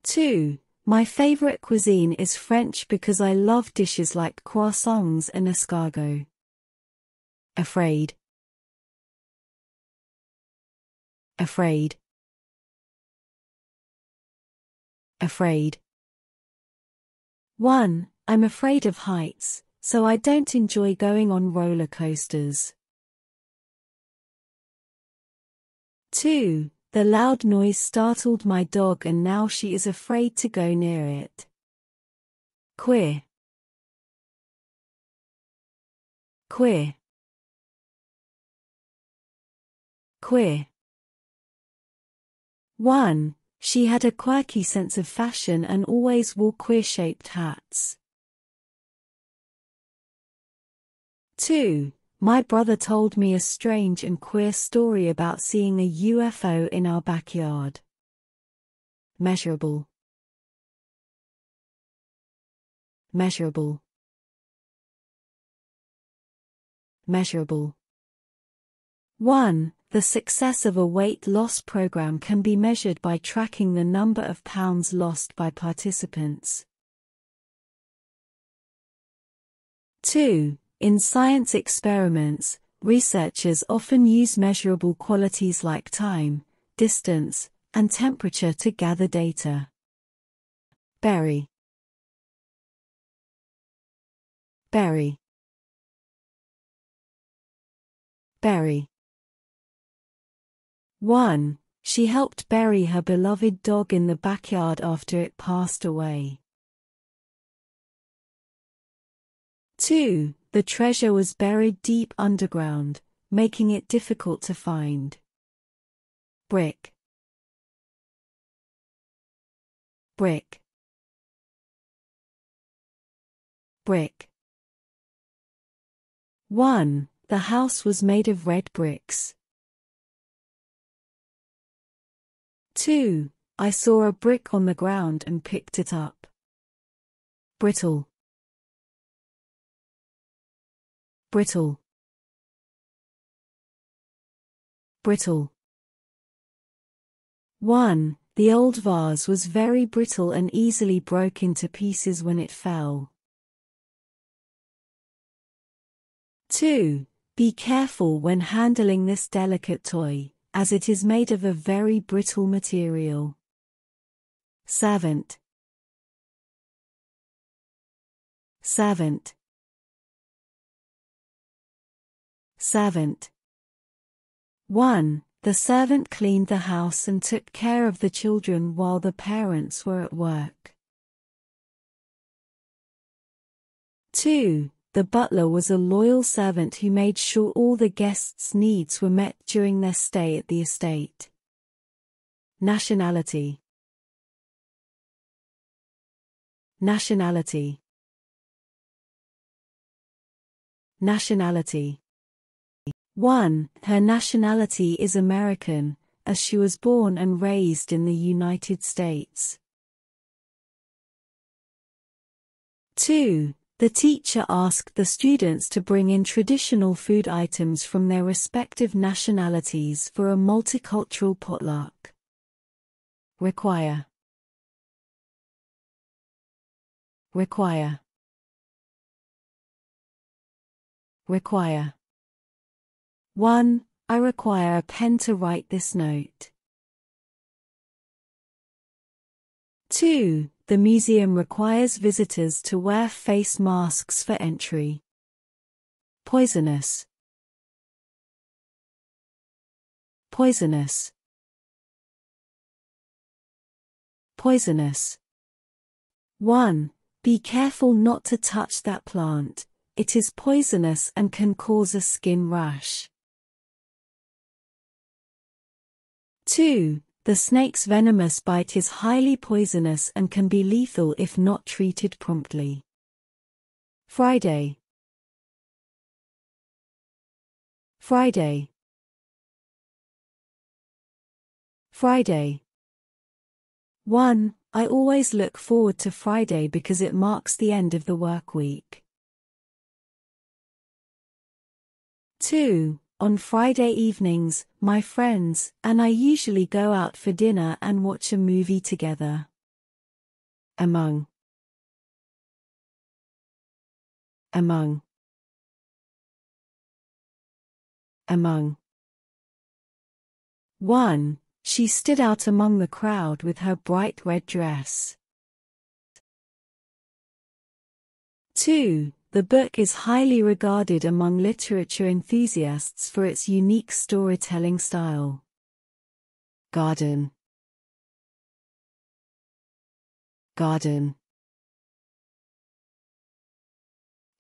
2. My favorite cuisine is French because I love dishes like croissants and escargot. Afraid, afraid, afraid. 1. I'm afraid of heights, so I don't enjoy going on roller coasters. 2. The loud noise startled my dog and now she is afraid to go near it. Queer, queer, queer. 1. She had a quirky sense of fashion and always wore queer-shaped hats. 2. My brother told me a strange and queer story about seeing a UFO in our backyard. Measurable, measurable, measurable. 1. The success of a weight loss program can be measured by tracking the number of pounds lost by participants. 2. In science experiments, researchers often use measurable qualities like time, distance, and temperature to gather data. Berry, berry, berry. 1. She helped bury her beloved dog in the backyard after it passed away. 2. The treasure was buried deep underground, making it difficult to find. Brick. Brick. Brick. 1. The house was made of red bricks. 2. I saw a brick on the ground and picked it up. Brittle. Brittle. Brittle. 1. The old vase was very brittle and easily broke into pieces when it fell. 2. Be careful when handling this delicate toy, as it is made of a very brittle material. Servant. Servant. Servant. 1. The servant cleaned the house and took care of the children while the parents were at work. 2. The butler was a loyal servant who made sure all the guests' needs were met during their stay at the estate. Nationality. Nationality. Nationality. 1. Her nationality is American, as she was born and raised in the United States. 2. The teacher asked the students to bring in traditional food items from their respective nationalities for a multicultural potluck. Require. Require. Require. 1. I require a pen to write this note. 2. The museum requires visitors to wear face masks for entry. Poisonous. Poisonous. Poisonous. 1. Be careful not to touch that plant. It is poisonous and can cause a skin rash. 2. The snake's venomous bite is highly poisonous and can be lethal if not treated promptly. Friday. Friday. Friday. 1. I always look forward to Friday because it marks the end of the work week. 2. On Friday evenings, my friends and I usually go out for dinner and watch a movie together. Among. Among. Among. 1. She stood out among the crowd with her bright red dress. 2. The book is highly regarded among literature enthusiasts for its unique storytelling style. Garden. Garden.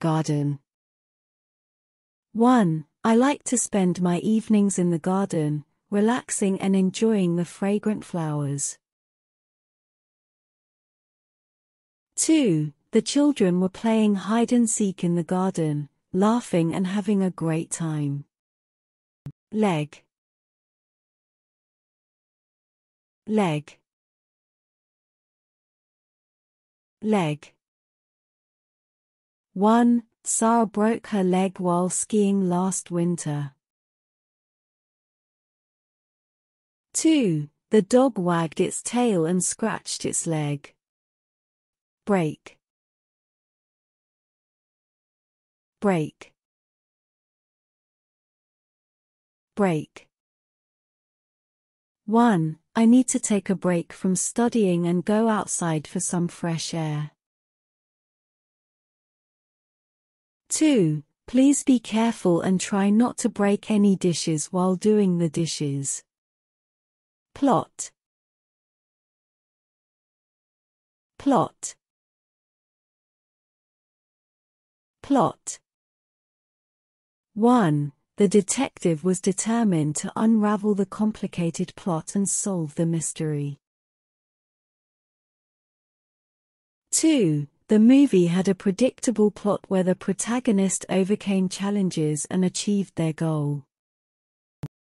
Garden. 1. I like to spend my evenings in the garden, relaxing and enjoying the fragrant flowers. 2. The children were playing hide-and-seek in the garden, laughing and having a great time. Leg. Leg. Leg. 1. Sarah broke her leg while skiing last winter. 2. The dog wagged its tail and scratched its leg. Break. Break. Break. 1. I need to take a break from studying and go outside for some fresh air. 2. Please be careful and try not to break any dishes while doing the dishes. Plot. Plot. Plot. 1. The detective was determined to unravel the complicated plot and solve the mystery. 2. The movie had a predictable plot where the protagonist overcame challenges and achieved their goal.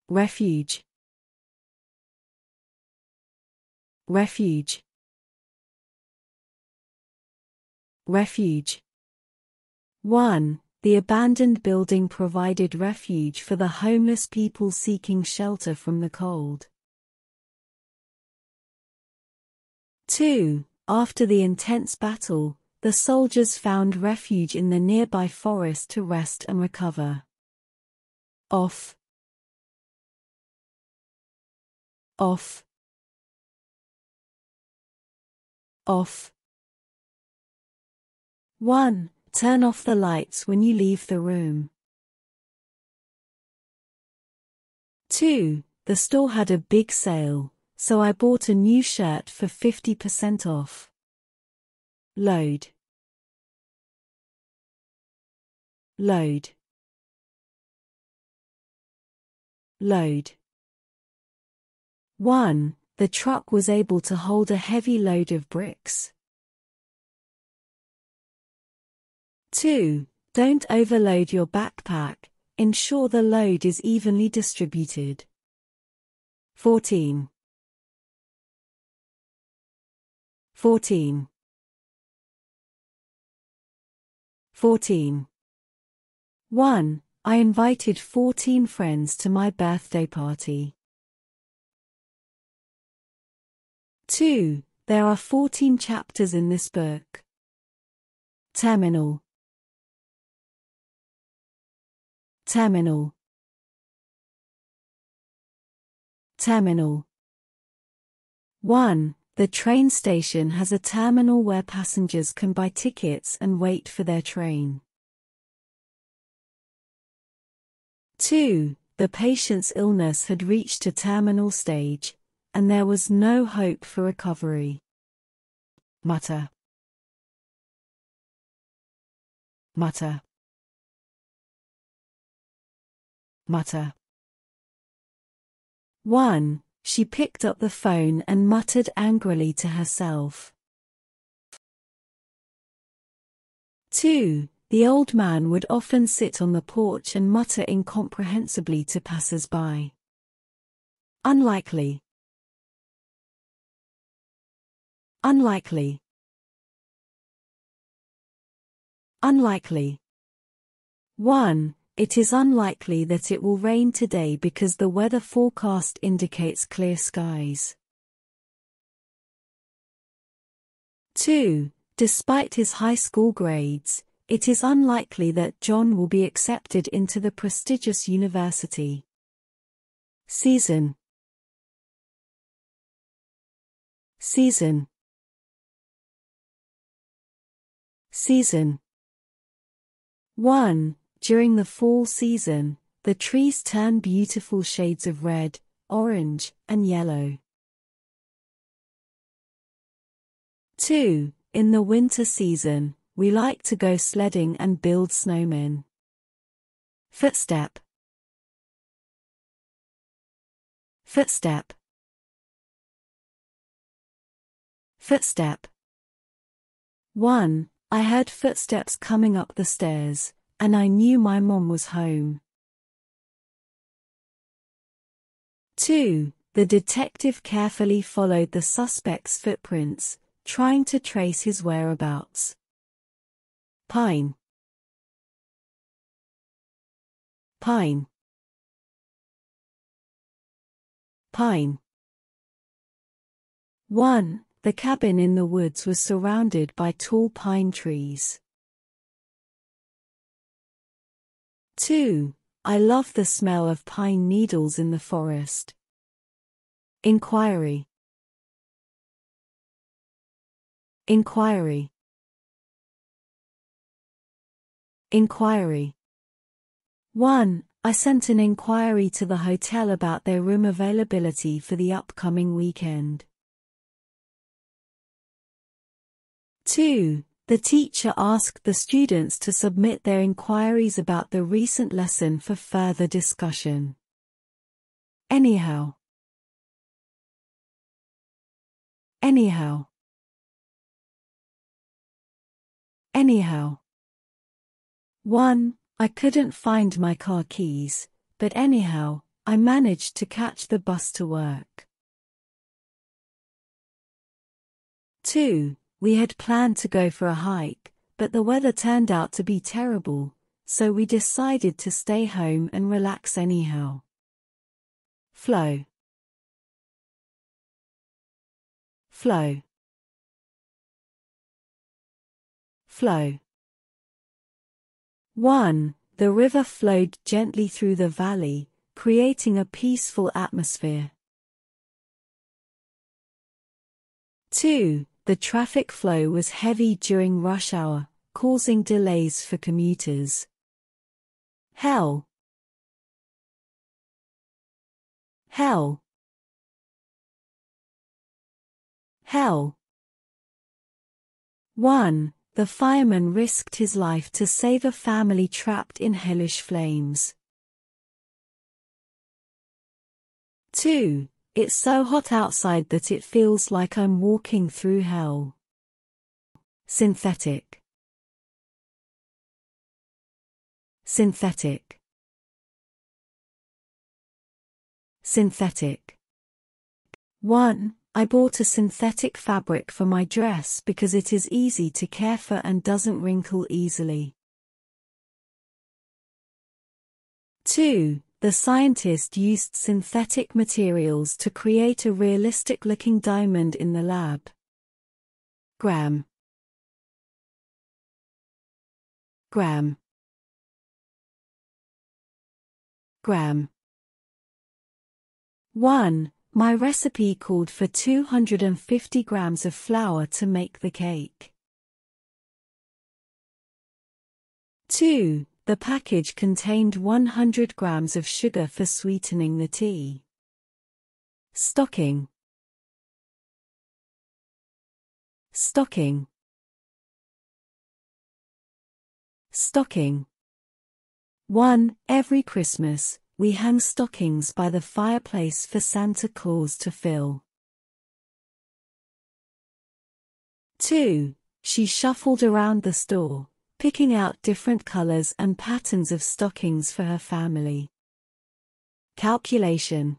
Refuge. Refuge. Refuge. 1. The abandoned building provided refuge for the homeless people seeking shelter from the cold. 2. After the intense battle, the soldiers found refuge in the nearby forest to rest and recover. Off. Off. Off. 1. Turn off the lights when you leave the room. 2. The store had a big sale, so I bought a new shirt for 50% off. Load. Load. Load. 1. The truck was able to hold a heavy load of bricks. 2. Don't overload your backpack, ensure the load is evenly distributed. 14. 14. 14. 1. I invited 14 friends to my birthday party. 2. There are 14 chapters in this book. Terminal. Terminal. Terminal. 1. The train station has a terminal where passengers can buy tickets and wait for their train. 2. The patient's illness had reached a terminal stage, and there was no hope for recovery. Mutter. Mutter. Mutter. 1. She picked up the phone and muttered angrily to herself. 2. The old man would often sit on the porch and mutter incomprehensibly to passers-by. Unlikely. Unlikely. Unlikely. 1. It is unlikely that it will rain today because the weather forecast indicates clear skies. 2. Despite his high school grades, it is unlikely that John will be accepted into the prestigious university. Season. Season. Season. 1. During the fall season, the trees turn beautiful shades of red, orange, and yellow. 2. In the winter season, we like to go sledding and build snowmen. Footstep. Footstep. Footstep. 1. I heard footsteps coming up the stairs, and I knew my mom was home. 2. The detective carefully followed the suspect's footprints, trying to trace his whereabouts. Pine. Pine. Pine. 1. The cabin in the woods was surrounded by tall pine trees. 2. I love the smell of pine needles in the forest. Inquiry. Inquiry. Inquiry. 1. I sent an inquiry to the hotel about their room availability for the upcoming weekend. 2. the teacher asked the students to submit their inquiries about the recent lesson for further discussion. Anyhow. Anyhow. Anyhow. 1. I couldn't find my car keys, but anyhow, I managed to catch the bus to work. 2. We had planned to go for a hike, but the weather turned out to be terrible, so we decided to stay home and relax anyhow. Flow. Flow. Flow. 1. The river flowed gently through the valley, creating a peaceful atmosphere. 2. The traffic flow was heavy during rush hour, causing delays for commuters. Hell. Hell. Hell. 1. The fireman risked his life to save a family trapped in hellish flames. 2. It's so hot outside that it feels like I'm walking through hell. Synthetic. Synthetic. Synthetic. 1. I bought a synthetic fabric for my dress because it is easy to care for and doesn't wrinkle easily. 2. The scientist used synthetic materials to create a realistic-looking diamond in the lab. Gram. Gram. Gram. 1. My recipe called for 250 grams of flour to make the cake. 2. The package contained 100 grams of sugar for sweetening the tea. Stocking. Stocking. Stocking. 1. Every Christmas, we hang stockings by the fireplace for Santa Claus to fill. 2. She shuffled around the store, picking out different colors and patterns of stockings for her family. Calculation.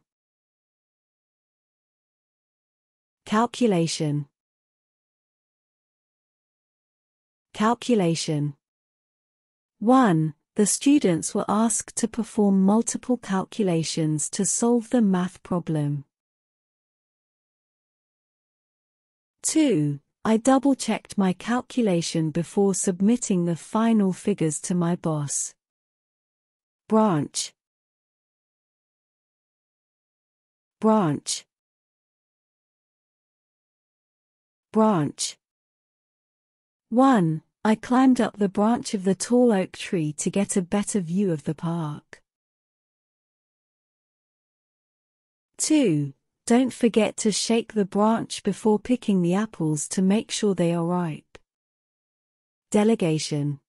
Calculation. Calculation. 1. The students were asked to perform multiple calculations to solve the math problem. 2. I double-checked my calculation before submitting the final figures to my boss. Branch. Branch. Branch. 1. I climbed up the branch of the tall oak tree to get a better view of the park. 2. Don't forget to shake the branch before picking the apples to make sure they are ripe. Delegation.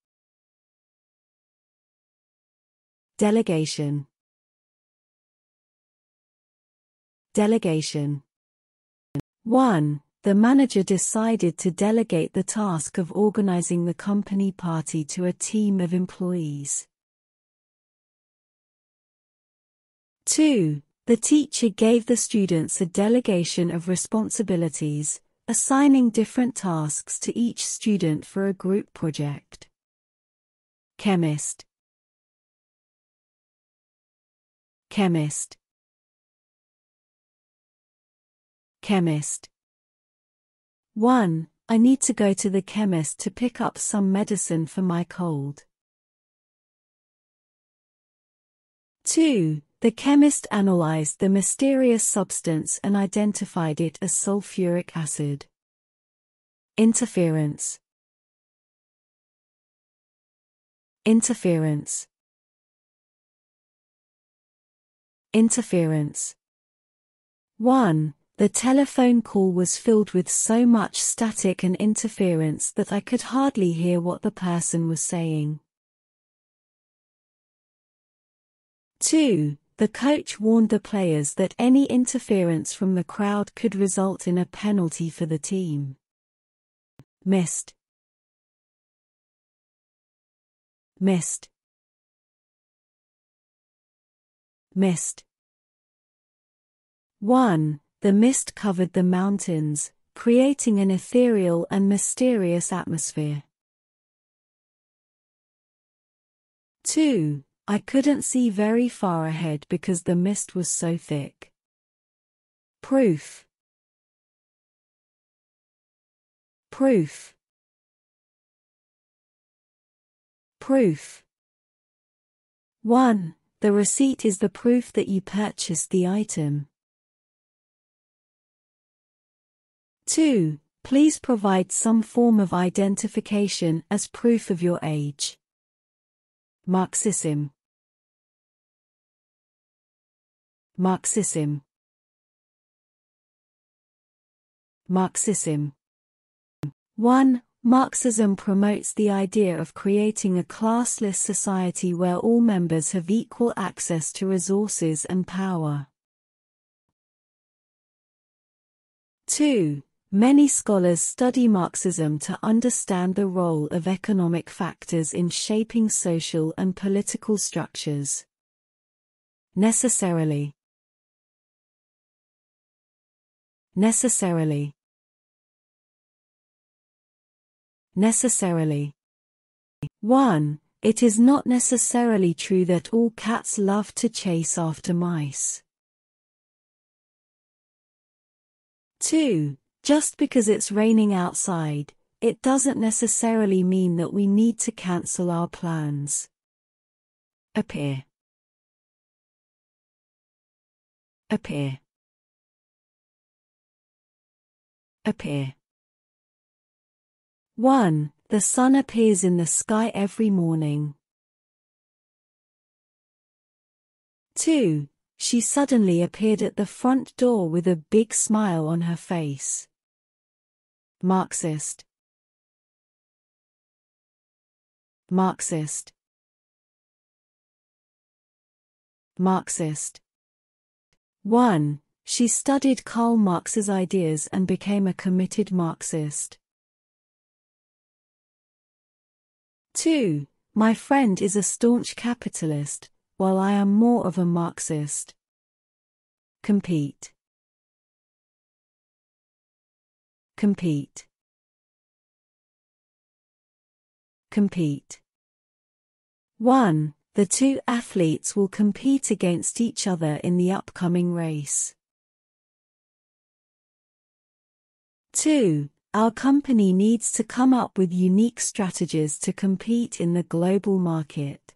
Delegation. Delegation. 1. The manager decided to delegate the task of organizing the company party to a team of employees. 2. The teacher gave the students a delegation of responsibilities, assigning different tasks to each student for a group project. Chemist. Chemist. Chemist. 1. I need to go to the chemist to pick up some medicine for my cold. 2. The chemist analyzed the mysterious substance and identified it as sulfuric acid. Interference. Interference. Interference. 1. The telephone call was filled with so much static and interference that I could hardly hear what the person was saying. 2. The coach warned the players that any interference from the crowd could result in a penalty for the team. Missed. Missed. Mist. 1. The mist covered the mountains, creating an ethereal and mysterious atmosphere. 2. I couldn't see very far ahead because the mist was so thick. Proof. Proof. Proof. 1. The receipt is the proof that you purchased the item. 2. Please provide some form of identification as proof of your age. Marxism. Marxism. Marxism. 1. Marxism promotes the idea of creating a classless society where all members have equal access to resources and power. 2. Many scholars study Marxism to understand the role of economic factors in shaping social and political structures. Necessarily. Necessarily. Necessarily. 1. It is not necessarily true that all cats love to chase after mice. 2. Just because it's raining outside, it doesn't necessarily mean that we need to cancel our plans. Appear. Appear. Appear. 1. The sun appears in the sky every morning. 2. She suddenly appeared at the front door with a big smile on her face. Marxist. Marxist. Marxist. 1. She studied Karl Marx's ideas and became a committed Marxist. 2. My friend is a staunch capitalist, while I am more of a Marxist. Compete. Compete. Compete. 1. The two athletes will compete against each other in the upcoming race. 2. Our company needs to come up with unique strategies to compete in the global market.